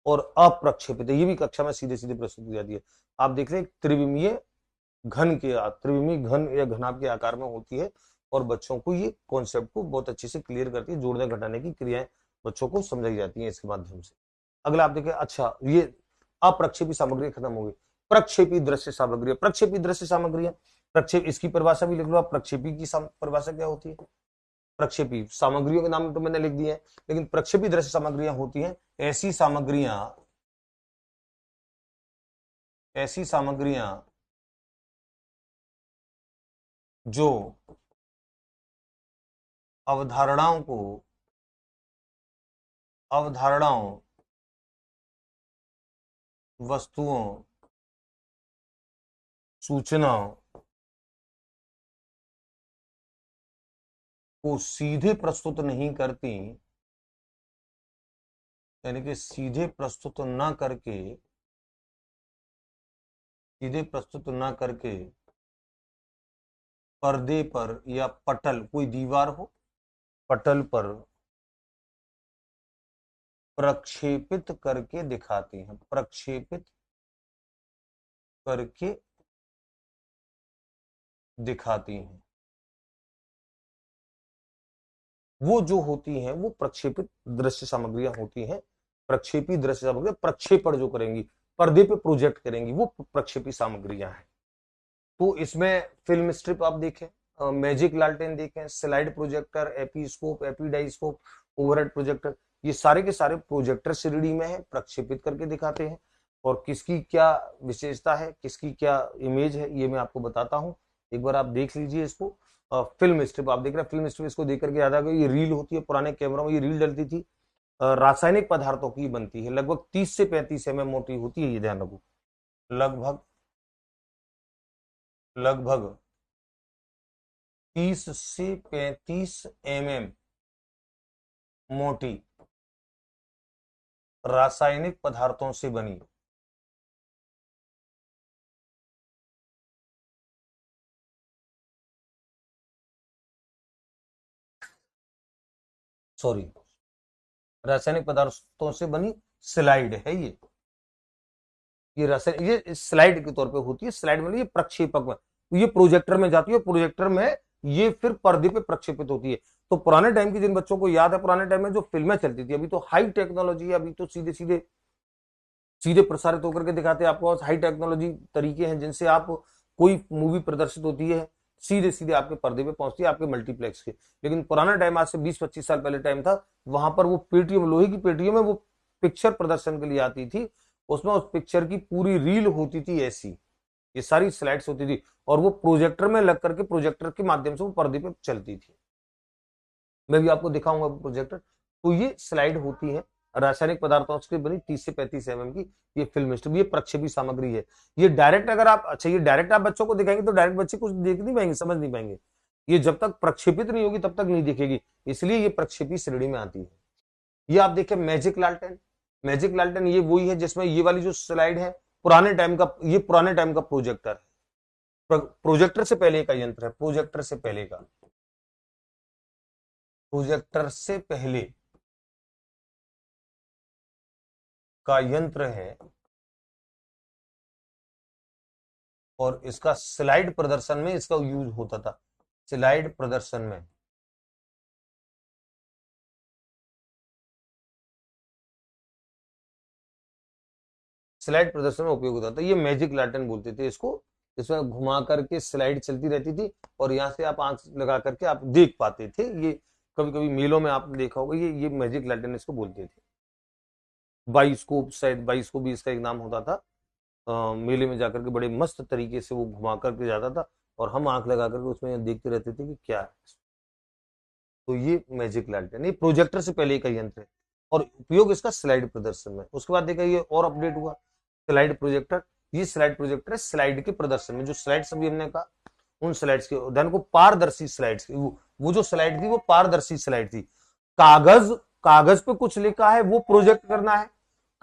और अप्रक्षेपित है। ये भी कक्षा में सीधे सीधे प्रस्तुत की जाती है। आप देख रहे हैं त्रिविमीय त्रिविमीय घन या घनाभ के आकार में होती है, और बच्चों को ये कॉन्सेप्ट को बहुत अच्छे से क्लियर करती है। जोड़ने घटाने की क्रियाएं बच्चों को समझाई जाती हैं इसके माध्यम से। अगला आप देखिए, अच्छा ये अप्रक्षेपी सामग्री खत्म हो गई, प्रक्षेपी दृश्य सामग्री। प्रक्षेपी दृश्य सामग्री, प्रक्षेप, इसकी परिभाषा भी लिख लो आप। प्रक्षेपी की परिभाषा क्या होती है? प्रक्षेपी सामग्रियों के नाम तो मैंने लिख दिए हैं, लेकिन प्रक्षेपी दृश्य सामग्रियां होती हैं ऐसी सामग्रियां जो अवधारणाओं, वस्तुओं, सूचनाओं को सीधे प्रस्तुत नहीं करती, यानी कि सीधे प्रस्तुत ना करके पर्दे पर या पटल, कोई दीवार हो, पटल पर प्रक्षेपित करके दिखाती हैं। प्रक्षेपित करके दिखाती हैं, वो जो होती हैं वो प्रक्षेपित दृश्य सामग्रियां होती हैं। प्रक्षेपी दृश्य सामग्री प्रक्षेपण जो करेंगी, पर्दे पे प्रोजेक्ट करेंगी, वो प्रक्षेपी सामग्रियां हैं। तो इसमें फिल्म स्ट्रिप आप देखें, मैजिक लालटेन देखें, स्लाइड प्रोजेक्टर, एपीस्कोप, एपीडाइस्कोप, ओवरहेड प्रोजेक्टर, ये सारे के सारे प्रोजेक्टर श्रेणी में है, प्रक्षेपित करके दिखाते हैं। और किसकी क्या विशेषता है, किसकी क्या इमेज है, ये मैं आपको बताता हूँ। एक बार आप देख लीजिए इसको। फिल्म स्ट्रिप आप देख रहे हैं, फिल्म स्ट्रिप इसको देख करके याद आ गई, ये रील होती है। पुराने कैमरों में ये रील डलती थी, रासायनिक पदार्थों की बनती है, लगभग 30 से 35 mm मोटी होती है, ये ध्यान रखो। लगभग लगभग 30 से 35 mm मोटी रासायनिक पदार्थों से बनी, सॉरी, रासायनिक पदार्थों से बनी स्लाइड है ये रासायनिक, ये स्लाइड के तौर पे होती है। स्लाइड मतलब ये प्रक्षेपक में, ये प्रोजेक्टर में जाती है, प्रोजेक्टर में ये फिर पर्दे पे प्रक्षेपित होती है। तो पुराने टाइम की, जिन बच्चों को याद है, पुराने टाइम में जो फिल्में चलती थी, अभी तो हाई टेक्नोलॉजी है, अभी तो सीधे सीधे सीधे प्रसारित होकर के दिखाते हैं। आपको हाई टेक्नोलॉजी तरीके हैं जिनसे आप कोई मूवी प्रदर्शित होती है, सीधे सीधे आपके पर्दे पे पहुंचती है, आपके मल्टीप्लेक्स के। लेकिन पुराना टाइम, आज से 20-25 साल पहले टाइम था, वहां पर वो पेटियों, लोहे की पेटियों में वो पिक्चर प्रदर्शन के लिए आती थी। उसमें उस पिक्चर की पूरी रील होती थी ऐसी, ये सारी स्लाइड्स होती थी, और वो प्रोजेक्टर में लग करके, प्रोजेक्टर के माध्यम से वो पर्दे पे चलती थी। मैं भी आपको दिखाऊंगा प्रोजेक्टर। तो ये स्लाइड होती है, रासायनिक पदार्थों से बनी 30 से 35 mm की, ये फिल्म स्ट्रिप, ये प्रक्षेपी सामग्री है। ये डायरेक्ट अगर आप, अच्छा ये डायरेक्ट आप बच्चों को दिखाएंगे तो डायरेक्ट बच्चे कुछ देख नहीं पाएंगे, समझ नहीं पाएंगे। ये जब तक प्रक्षेपित नहीं होगी तब तक नहीं दिखेगी, इसलिए ये प्रक्षेपी श्रेणी में आती है। ये आप देखें मैजिक लालटेन। मैजिक लालटेन ये वही है जिसमें ये वाली जो स्लाइड है, पुराने टाइम का, ये पुराने टाइम का प्रोजेक्टर है। प्रोजेक्टर से पहले का यंत्र है, प्रोजेक्टर से पहले का यंत्र है। और इसका स्लाइड प्रदर्शन में इसका यूज होता था, स्लाइड प्रदर्शन में। स्लाइड प्रदर्शन में उपयोग होता था। ये मैजिक लैंटर्न बोलते थे इसको, इसमें घुमा करके स्लाइड चलती रहती थी और यहाँ से आप आंख लगा करके आप देख पाते थे। ये कभी कभी मेलों में आपने देखा होगा, ये मैजिक लैंटर्न इसको बोलते थे। बाइस्कोप, शायद बाइस्कोप भी इसका एक नाम होता था। मेले में जाकर के बड़े मस्त तरीके से वो घुमा करके जाता था और हम आंख लगा करके उसमें देखते रहते थे कि क्या है। तो ये मैजिक लैंटर्न, ये प्रोजेक्टर से पहले का यंत्र है और उपयोग इसका स्लाइड प्रदर्शन में। उसके बाद देखा ये और अपडेट हुआ, स्लाइड प्रोजेक्टर। ये स्लाइड प्रोजेक्टर है स्लाइड के प्रदर्शन में, जो स्लाइड्स अभी हमने कहा उन स्लाइड्स के उदाहरण को पारदर्शी स्लाइड्स, वो जो स्लाइड थी वो पारदर्शी स्लाइड थी। कागज, कागज पे कुछ लिखा है वो प्रोजेक्ट करना है।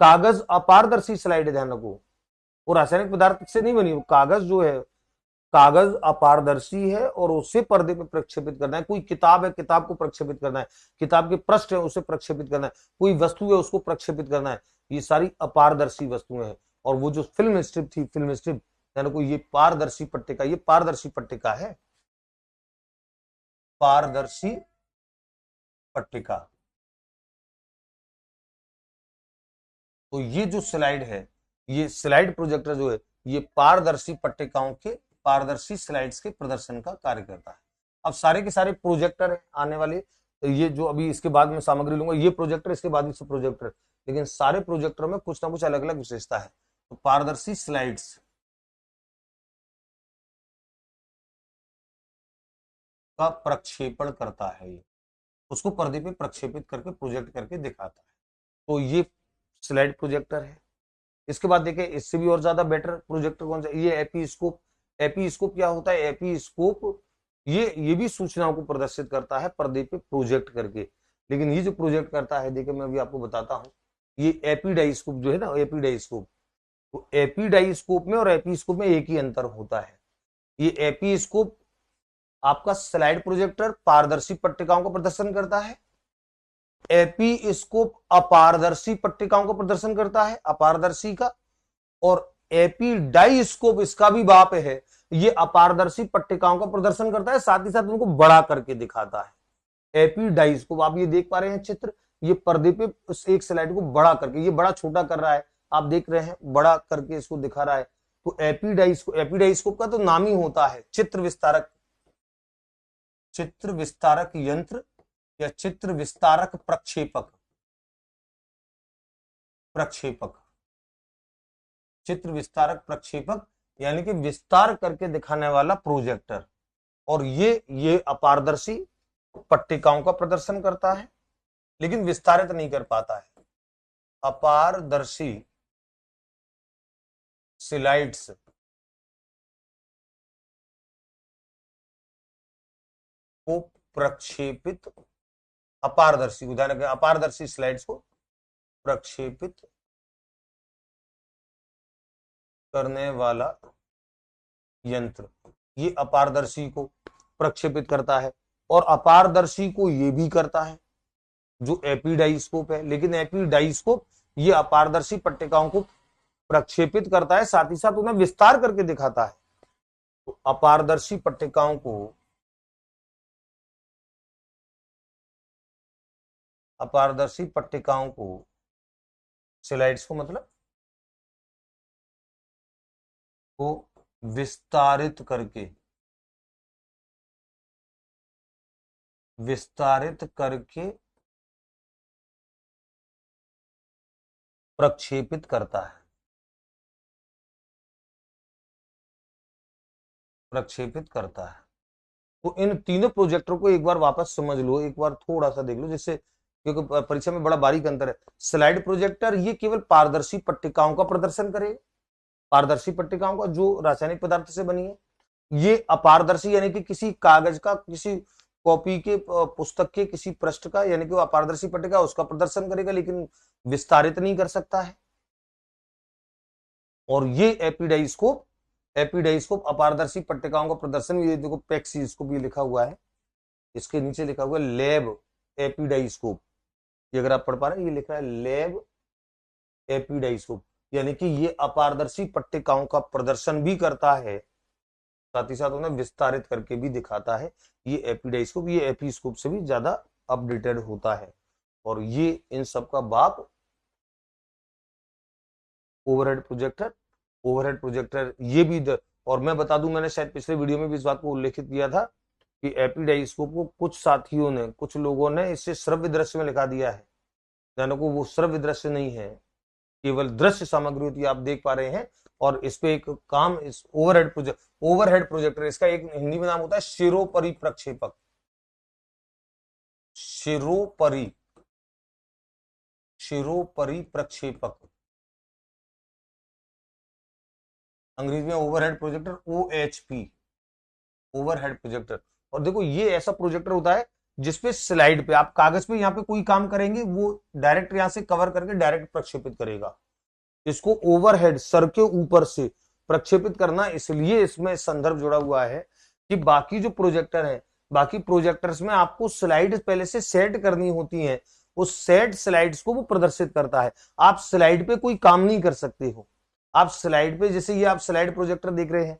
कागज अपारदर्शी स्लाइड है, ध्यान रखो, वो रासायनिक पदार्थ से नहीं बनी। कागज जो है, कागज अपारदर्शी है और उसे पर्दे पे प्रक्षेपित करना है। कोई किताब है, किताब को प्रक्षेपित करना है। किताब के पृष्ठ है उसे प्रक्षेपित करना है। कोई वस्तु है उसको प्रक्षेपित करना है। ये सारी अपारदर्शी वस्तुएं हैं। और वो जो फिल्म स्ट्रिप थी, फिल्म स्ट्रिप यानी कोई ये पारदर्शी पट्टिका, ये पारदर्शी पट्टिका है, पारदर्शी पट्टिका। तो ये जो स्लाइड है, ये स्लाइड प्रोजेक्टर जो है, ये पारदर्शी पट्टिकाओं के, पारदर्शी स्लाइड्स के प्रदर्शन का कार्य करता है। अब सारे के सारे प्रोजेक्टर है आने वाले, ये जो अभी इसके बाद में सामग्री लूंगा, ये प्रोजेक्टर, इसके बाद में प्रोजेक्टर, लेकिन सारे प्रोजेक्टर में कुछ ना कुछ अलग अलग विशेषता है। तो पारदर्शी स्लाइड्स का प्रक्षेपण करता है, ये उसको पर्दे पे प्रक्षेपित करके प्रोजेक्ट करके दिखाता है। तो ये स्लाइड प्रोजेक्टर है। इसके बाद देखें इससे भी और ज्यादा बेटर प्रोजेक्टर कौन सा, ये एपीस्कोप। एपीस्कोप क्या होता है? एपीस्कोप ये भी सूचनाओं को प्रदर्शित करता है पर्दे पे प्रोजेक्ट करके। लेकिन ये जो प्रोजेक्ट करता है, देखिए मैं अभी आपको बताता हूँ, ये एपीडाइस्कोप जो है ना, एपीडाइस्कोप, तो एपीडाइस्कोप में और एपीस्कोप में एक ही अंतर होता है। ये एपीस्कोप आपका स्लाइड प्रोजेक्टर पारदर्शी पट्टिकाओं का प्रदर्शन करता है। एपीस्कोप अपारदर्शी पट्टिकाओं का प्रदर्शन करता है, अपारदर्शी का। और एपीडाइस्कोप इसका भी बाप है, ये अपारदर्शी पट्टिकाओं का प्रदर्शन करता है, साथ ही साथ उनको बड़ा करके दिखाता है। एपीडाइस्कोप आप ये देख पा रहे हैं चित्र, ये पर्दे पे एक स्लाइड को बड़ा करके, ये बड़ा छोटा कर रहा है, आप देख रहे हैं, बड़ा करके इसको दिखा रहा है। तो एपीडाइस्कोप, एपीडाइस्कोप का तो नाम ही होता है चित्र विस्तारक, चित्र विस्तारक यंत्र या चित्र विस्तारक प्रक्षेपक, प्रक्षेपक, चित्र विस्तारक प्रक्षेपक, यानी कि विस्तार करके दिखाने वाला प्रोजेक्टर। और ये अपारदर्शी पट्टिकाओं का प्रदर्शन करता है लेकिन विस्तारित नहीं कर पाता है। अपारदर्शी स्लाइड्स को प्रक्षेपित, अपारदर्शी उदाहरण के अपारदर्शी स्लाइड्स को प्रक्षेपित करने वाला यंत्र, ये अपारदर्शी को प्रक्षेपित करता है। और अपारदर्शी को ये भी करता है जो एपीडाइस्कोप है। लेकिन एपीडाइस्कोप ये अपारदर्शी पट्टिकाओं को प्रक्षेपित करता है, साथ ही साथ उन्हें विस्तार करके दिखाता है। तो अपारदर्शी पट्टिकाओं को, अपारदर्शी पट्टिकाओं को, स्लाइड्स को मतलब को विस्तारित करके, विस्तारित करके प्रक्षेपित करता है, प्रक्षेपित करता है। तो इन तीनों प्रोजेक्टर को एक बार वापस समझ लो, एक बार थोड़ा सा देख लो, जिससे, क्योंकि परीक्षा में बड़ा बारीक अंतर है। स्लाइड प्रोजेक्टर ये केवल पारदर्शी पट्टिकाओं का प्रदर्शन करेगा, पारदर्शी पट्टिकाओं का जो रासायनिक पदार्थ से बनी है। ये अपारदर्शी यानी कि किसी कागज का, किसी कॉपी के, पुस्तक के किसी पृष्ठ का, यानी कि वो अपारदर्शी पट्टिका उसका प्रदर्शन करेगा लेकिन विस्तारित नहीं कर सकता है। और ये एपीडाइस्कोप, एपीडाइस्कोप अपारदर्शी पट्टिकाओं का प्रदर्शन, ये देखो पेक्सी इसको भी लिखा हुआ है, इसके नीचे लिखा हुआ है लैब एपीडाइस्कोप। ये अगर आप पढ़ पा रहे हैं, ये लिखा है लैब एपीडाइस्कोप। यानी कि ये अपारदर्शी पट्टिकाओं का प्रदर्शन भी करता है, साथ ही साथ उन्हें विस्तारित करके भी दिखाता है। ये एपीडाइस्कोप, ये एपीस्कोप से भी ज्यादा अपडेटेड होता है, और ये इन सब का बाप ओवरहेड प्रोजेक्टर। ओवरहेड प्रोजेक्टर ये भी और मैं बता दूं, मैंने शायद पिछले वीडियो में भी इस बात को उल्लेखित किया था कि एपीडाइस्कोप को कुछ साथियों ने, कुछ लोगों ने इसे श्रव्य दृश्य में लिखा दिया है, यानी को वो श्रव्य दृश्य नहीं है, केवल दृश्य सामग्री होती है, आप देख पा रहे हैं। और इस पे एक काम, इस ओवरहेड प्रोजेक्टर, इसका एक हिंदी में नाम होता है शिरोपरि प्रक्षेपक। शिरोपरि शिरोपरि प्रक्षेपक, अंग्रेजी में overhead projector, OHP, overhead projector. और देखो ये ऐसा प्रोजेक्टर होता है जिसपे स्लाइड पे आप कागज पे यहाँ पे कोई काम करेंगे, वो डायरेक्ट यहाँ से कवर करके डायरेक्ट प्रक्षेपित करेगा। इसको ओवरहेड, सर के ऊपर से प्रक्षेपित करना, इसलिए इसमें संदर्भ जुड़ा हुआ है कि बाकी जो प्रोजेक्टर है, बाकी प्रोजेक्टर्स में आपको स्लाइड पहले से सेट करनी होती है, उस सेट स्लाइड्स को वो प्रदर्शित करता है। आप स्लाइड पे कोई काम नहीं कर सकते हो। आप स्लाइड पे, जैसे ये आप स्लाइड प्रोजेक्टर देख रहे हैं,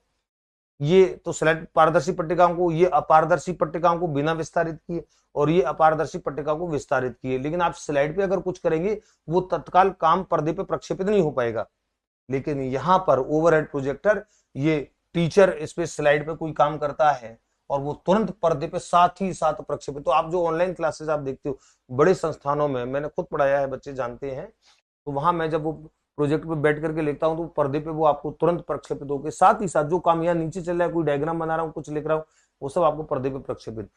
ये तो स्लाइड पारदर्शी पट्टिकाओं को, ये अपारदर्शी पट्टिकाओं को बिना विस्तारित किए, और ये अपारदर्शी पट्टिकाओं को विस्तारित किए। लेकिन आप स्लाइड पे अगर कुछ करेंगे, वो तत्काल काम पर्दे पे प्रक्षेपित नहीं हो पाएगा। लेकिन यहां पर ओवरहेड प्रोजेक्टर, ये टीचर इस पे स्लाइड पे कोई काम करता है और वो तुरंत पर्दे पे साथ ही साथ प्रक्षेपित। तो आप जो ऑनलाइन क्लासेस आप देखते हो बड़े संस्थानों में, मैंने खुद पढ़ाया है, बच्चे जानते हैं, तो वहां मैं जब वो प्रोजेक्ट पे बैठ करके लिखता हूँ तो पर्दे पे वो आपको तुरंत प्रक्षेपित होकर, साथ ही साथ जो काम यहाँ नीचे चल रहा है, कोई डायग्राम बना रहा हूँ, कुछ लिख रहा हूँ, वो सब आपको पर्दे पे प्रक्षेपित।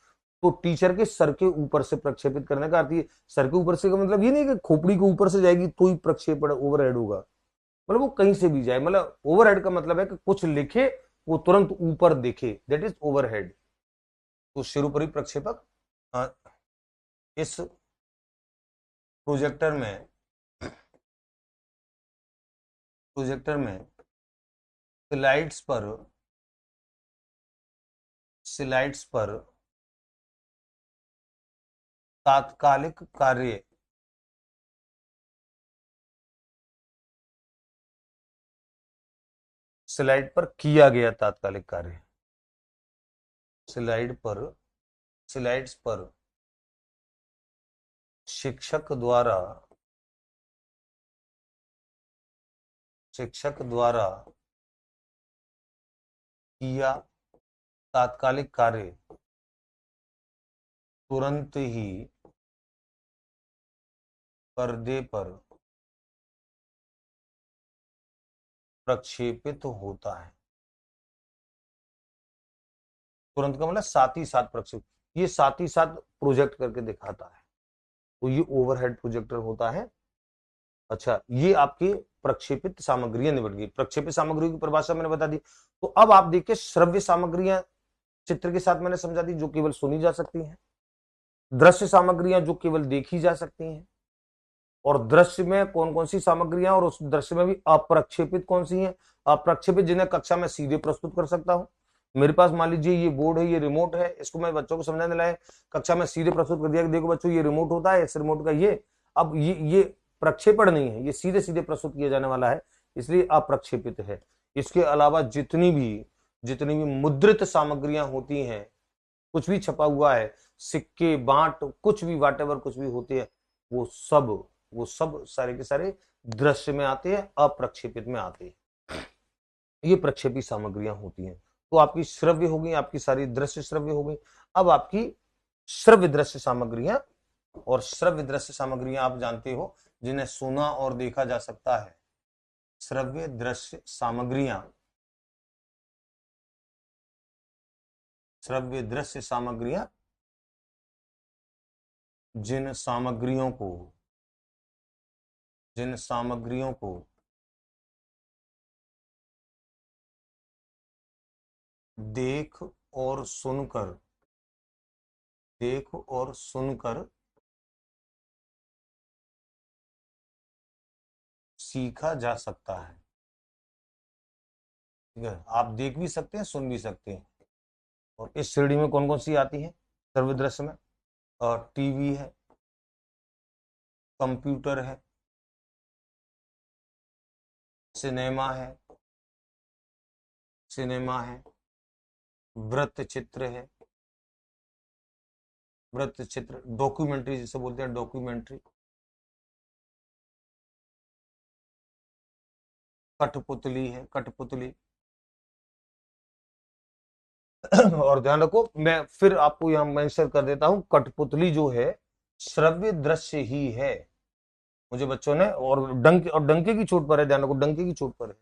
तो टीचर के सर के ऊपर से प्रक्षेपित करने का अर्थ ये, सर के ऊपर से का मतलब ये नहीं कि खोपड़ी के ऊपर से जाएगी तो ही प्रक्षेपण ओवरहेड होगा, मतलब वो कहीं से भी जाए, मतलब ओवरहेड का मतलब है कि कुछ लिखे वो तुरंत ऊपर देखे, दैट इज ओवरहेड। तो शिरोपरि प्रक्षेपक, इस प्रोजेक्टर में स्लाइड्स पर तात्कालिक कार्य स्लाइड पर किया गया तात्कालिक कार्य, स्लाइड्स पर शिक्षक द्वारा किया तात्कालिक कार्य तुरंत ही पर्दे पर प्रक्षेपित होता है। तुरंत का मतलब साथ ही साथ प्रक्षेपित, ये साथ ही साथ प्रोजेक्ट करके दिखाता है, तो ये ओवरहेड प्रोजेक्टर होता है। अच्छा, ये आपकी प्रक्षेपित सामग्रियां निबट गई। प्रक्षेपित सामग्रियों की परिभाषा मैंने बता दी। तो अब आप देखिए, श्रव्य सामग्रियां चित्र के साथ मैंने समझा दी, जो केवल सुनी जा सकती हैं। दृश्य सामग्रियां जो केवल देखी जा सकती हैं। और दृश्य में कौन कौन सी सामग्रियां, और उस दृश्य में भी अप्रक्षेपित कौन सी हैं? अप्रक्षेपित जिन्हें कक्षा में सीधे प्रस्तुत कर सकता हूं। मेरे पास मान लीजिए ये बोर्ड है, ये रिमोट है, इसको मैं बच्चों को समझाने लाए, कक्षा में सीधे प्रस्तुत कर दिया कि देखो बच्चों, ये रिमोट होता है, इस रिमोट का ये, अब ये प्रक्षेपण नहीं है, ये सीधे सीधे प्रस्तुत किया जाने वाला है, इसलिए अप्रक्षेपित है। इसके अलावा जितनी भी मुद्रित सामग्रियां होती हैं, कुछ भी छपा हुआ है, सिक्के, बांट, कुछ भी, वाटेवर कुछ भी होते हैं, वो सब सारे के सारे दृश्य में आते हैं, अप्रक्षेपित में आते हैं। ये प्रक्षेपित सामग्रियां होती हैं। तो आपकी श्रव्य हो गई, आपकी सारी दृश्य श्रव्य हो गई। अब आपकी श्रव्य दृश्य सामग्रियां, और श्रव्य दृश्य सामग्रियां आप जानते हो जिन्हें सुना और देखा जा सकता है। श्रव्य दृश्य सामग्रियां, श्रव्य दृश्य सामग्रियां जिन सामग्रियों को देख और सुनकर सीखा जा सकता है। ठीक है, आप देख भी सकते हैं, सुन भी सकते हैं। और इस श्रेणी में कौन कौन सी आती है श्रव्य दृश्य में? और टीवी है, कंप्यूटर है, सिनेमा है, सिनेमा है, वृत्त चित्र है, वृत्त चित्र, डॉक्यूमेंट्री जिसे बोलते हैं डॉक्यूमेंट्री, कठपुतली है, कठपुतली। और ध्यान रखो, मैं फिर आपको यहां मेंशन कर देता हूं, कठपुतली जो है श्रव्य दृश्य ही है। मुझे बच्चों ने, और डंके की चोट पर है, ध्यान रखो डंके की चोट पर है।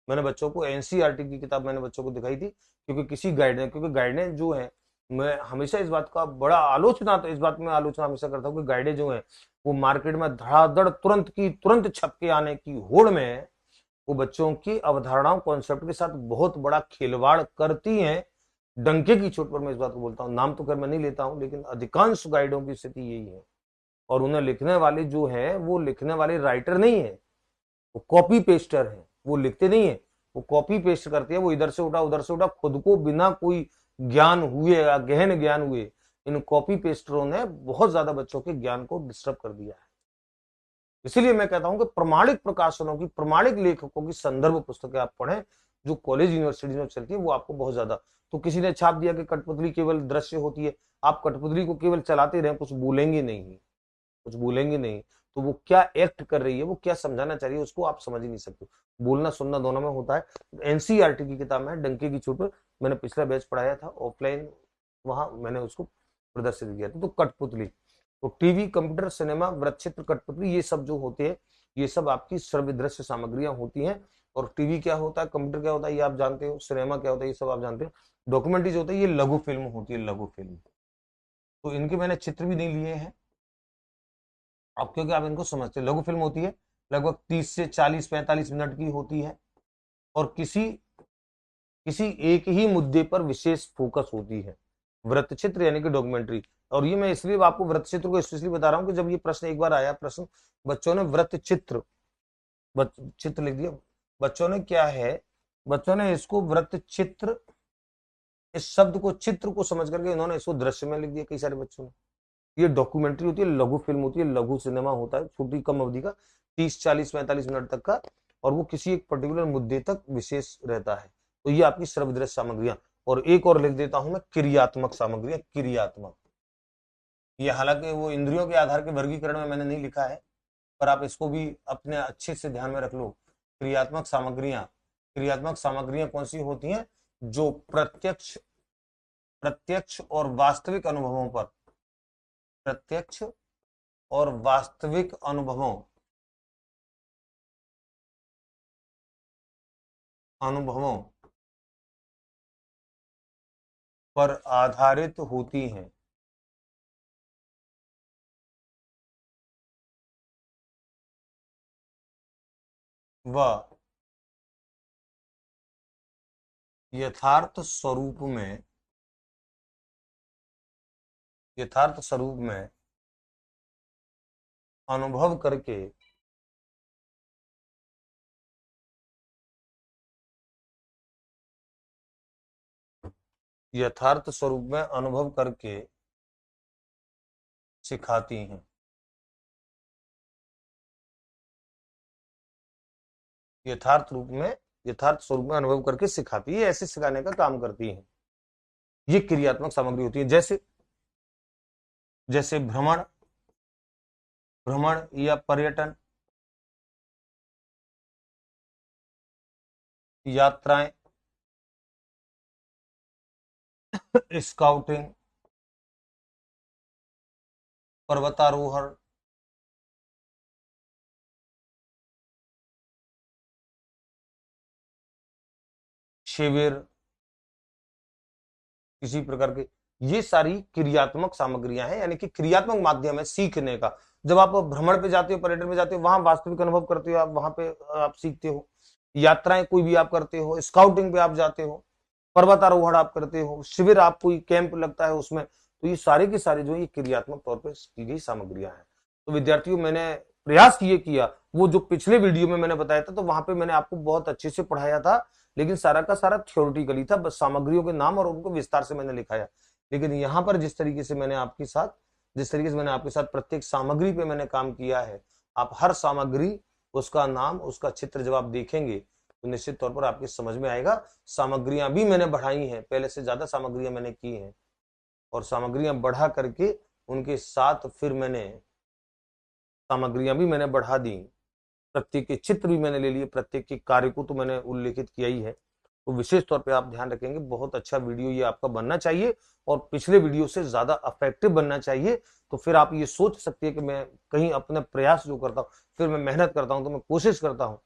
मैंने बच्चों को एनसीईआरटी की किताब मैंने बच्चों को दिखाई थी, क्योंकि किसी गाइडेंस, क्योंकि गाइडेंस जो है, मैं हमेशा इस बात का बड़ा आलोचना, तो इस बात में आलोचना हमेशा करता हूँ कि गाइडेंस जो है वो मार्केट में धड़ाधड़ तुरंत की तुरंत छप के आने की होड़ में वो बच्चों की अवधारणाओं कॉन्सेप्ट के साथ बहुत बड़ा खिलवाड़ करती हैं। डंके की चोट पर मैं इस बात को बोलता हूँ, नाम तो खैर मैं नहीं लेता हूँ, लेकिन अधिकांश गाइडों की स्थिति यही है। और उन्हें लिखने वाले जो है वो लिखने वाले राइटर नहीं है, वो कॉपी पेस्टर है, वो लिखते नहीं है, वो कॉपी पेस्ट करते हैं, वो इधर से उठा उधर से उठा, खुद को बिना कोई ज्ञान हुए या गहन ज्ञान हुए इन कॉपी पेस्टरों ने बहुत ज्यादा बच्चों के ज्ञान को डिस्टर्ब कर दिया है। इसीलिए मैं कहता हूं कि प्रमाणिक प्रकाशनों की, प्रमाणिक लेखकों की संदर्भ पुस्तकें आप पढ़ें जो कॉलेज यूनिवर्सिटी में चलती है, वो आपको बहुत ज्यादा। तो किसी ने छाप दिया कि कठपुतली केवल दृश्य होती है, आप कठपुतली को केवल चलाते रहे, कुछ बोलेंगे नहीं, कुछ बोलेंगे नहीं, तो वो क्या एक्ट कर रही है, वो क्या समझाना चाह रही है, उसको आप समझ ही नहीं सकते। बोलना सुनना दोनों में होता है। एनसीईआरटी की किताब में डंके की चोट पर, मैंने पिछला बैच पढ़ाया था ऑफलाइन, वहां मैंने उसको प्रदर्शित किया था। तो कठपुतली, तो टीवी, कंप्यूटर, सिनेमा, वृत्तचित्र, कठपुतली, ये सब जो होते हैं, ये सब आपकी श्रव्य दृश्य सामग्रियां होती हैं। और टीवी क्या होता है, कंप्यूटर क्या होता है, ये आप जानते हो, सिनेमा क्या होता है, ये सब आप जानते हो। डॉक्यूमेंट्री जो होता है, ये लघु फिल्म होती है, लघु फिल्म। तो इनके मैंने चित्र भी नहीं लिए हैं अब, क्योंकि आप इनको समझते हैं। लघु फिल्म होती है, लगभग 30 से 40 45 मिनट की होती है, और किसी किसी एक ही मुद्दे पर विशेष फोकस होती है। वृत्तचित्र यानी कि डॉक्यूमेंट्री। और ये मैं इसलिए आपको वृत्तचित्र को स्पेशली बता रहा हूं कि जब ये प्रश्न एक बार आया, प्रश्न बच्चों ने वृत्तचित्र, चित्र लिख दिया, बच्चों ने क्या है, बच्चों ने इसको वृत्तचित्र, इस शब्द को, चित्र को समझ करके इन्होंने इसको दृश्य में लिख दिया, कई सारे बच्चों ने। ये डॉक्यूमेंट्री होती है, लघु फिल्म होती है, लघु सिनेमा होता है, छोटी कम अवधि का, 30 40 45 मिनट तक का, और वो किसी एक पर्टिकुलर मुद्दे तक विशेष रहता है। तो ये आपकी श्रव्य सामग्रियां। और एक और लिख देता हूं मैं, क्रियात्मक सामग्रियां, क्रियात्मक। ये हालांकि वो इंद्रियों के आधार के वर्गीकरण में मैंने नहीं लिखा है, पर आप इसको भी अपने अच्छे से ध्यान में रख लो। क्रियात्मक सामग्रियां, क्रियात्मक सामग्रियां कौन सी होती हैं, जो प्रत्यक्ष प्रत्यक्ष और वास्तविक अनुभवों पर, प्रत्यक्ष और वास्तविक अनुभवों अनुभवों पर आधारित होती हैं। वह यथार्थ स्वरूप में, यथार्थ स्वरूप में अनुभव करके यथार्थ स्वरूप में अनुभव करके सिखाती हैं। यथार्थ रूप में, यथार्थ स्वरूप में अनुभव करके सिखाती है, ऐसे सिखाने का काम करती हैं। ये क्रियात्मक सामग्री होती है। जैसे जैसे भ्रमण, भ्रमण या पर्यटन, यात्राएं, स्काउटिंग, पर्वतारोहण, शिविर, किसी प्रकार के, ये सारी क्रियात्मक सामग्रियां हैं, यानी कि क्रियात्मक माध्यम है सीखने का। जब आप भ्रमण पे जाते हो, पर्यटन पे जाते हो, वहां वास्तविक अनुभव करते हो, आप वहां पे आप सीखते हो। यात्राएं कोई भी आप करते हो, स्काउटिंग पे आप जाते हो, पर्वतारोहण आप करते हो, शिविर, आप कोई कैंप लगता है उसमें, तो ये सारे के सारे जो ये क्रियात्मक तौर पर की गई सामग्रियां हैं। तो विद्यार्थियों, मैंने प्रयास ये किया, वो जो पिछले वीडियो में मैंने बताया था, तो वहां पे मैंने आपको बहुत अच्छे से पढ़ाया था, लेकिन सारा का सारा थ्योरेटिकली था, बस सामग्रियों के नाम और उनको विस्तार से मैंने लिखाया। लेकिन यहाँ पर जिस तरीके से मैंने आपके साथ, जिस तरीके से मैंने आपके साथ प्रत्येक सामग्री पे मैंने काम किया है, आप हर सामग्री उसका नाम, उसका चित्र जब आप देखेंगे तो निश्चित तौर पर आपकी समझ में आएगा। सामग्रियां भी मैंने बढ़ाई हैं, पहले से ज्यादा सामग्रियां मैंने की हैं, और सामग्रियां बढ़ा करके उनके साथ फिर मैंने सामग्रियां भी मैंने बढ़ा दी, प्रत्येक के चित्र भी मैंने ले लिए, प्रत्येक के कार्य को तो मैंने उल्लेखित किया ही है। तो विशेष तौर पे आप ध्यान रखेंगे, बहुत अच्छा वीडियो ये आपका बनना चाहिए और पिछले वीडियो से ज्यादा इफेक्टिव बनना चाहिए। तो फिर आप ये सोच सकते हैं कि मैं कहीं अपने प्रयास जो करता हूँ, फिर मैं मेहनत करता हूं, तो मैं कोशिश करता हूं।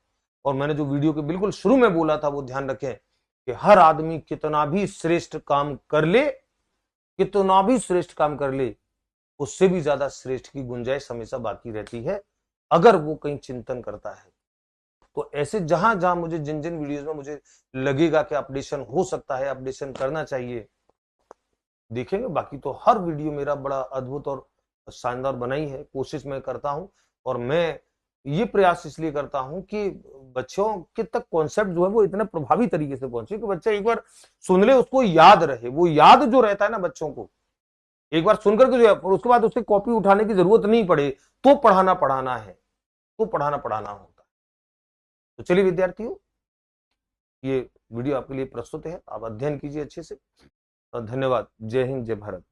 और मैंने जो वीडियो के बिल्कुल शुरू में बोला था वो ध्यान रखें कि हर आदमी कितना भी श्रेष्ठ काम कर ले, कितना भी श्रेष्ठ काम कर ले, उससे भी ज्यादा श्रेष्ठ की गुंजाइश हमेशा बाकी रहती है अगर वो कहीं चिंतन करता है। तो ऐसे जहां जहां मुझे जिन जिन वीडियोस में मुझे लगेगा कि अपडेशन हो सकता है, अपडेशन करना चाहिए, देखेंगे। बाकी तो हर वीडियो मेरा बड़ा अद्भुत और शानदार बना ही है, कोशिश मैं करता हूं। और मैं ये प्रयास इसलिए करता हूं कि बच्चों के तक कॉन्सेप्ट जो है वो इतने प्रभावी तरीके से पहुंचे कि बच्चा एक बार सुन ले, उसको याद रहे। वो याद जो रहता है ना बच्चों को, एक बार सुनकर के जो है उसके बाद उससे कॉपी उठाने की जरूरत नहीं पड़े, तो पढ़ाना पढ़ाना है, तो पढ़ाना पढ़ाना होता है। तो चलिए विद्यार्थियों, ये वीडियो आपके लिए प्रस्तुत है, आप अध्ययन कीजिए अच्छे से। धन्यवाद। जय हिंद, जय भारत।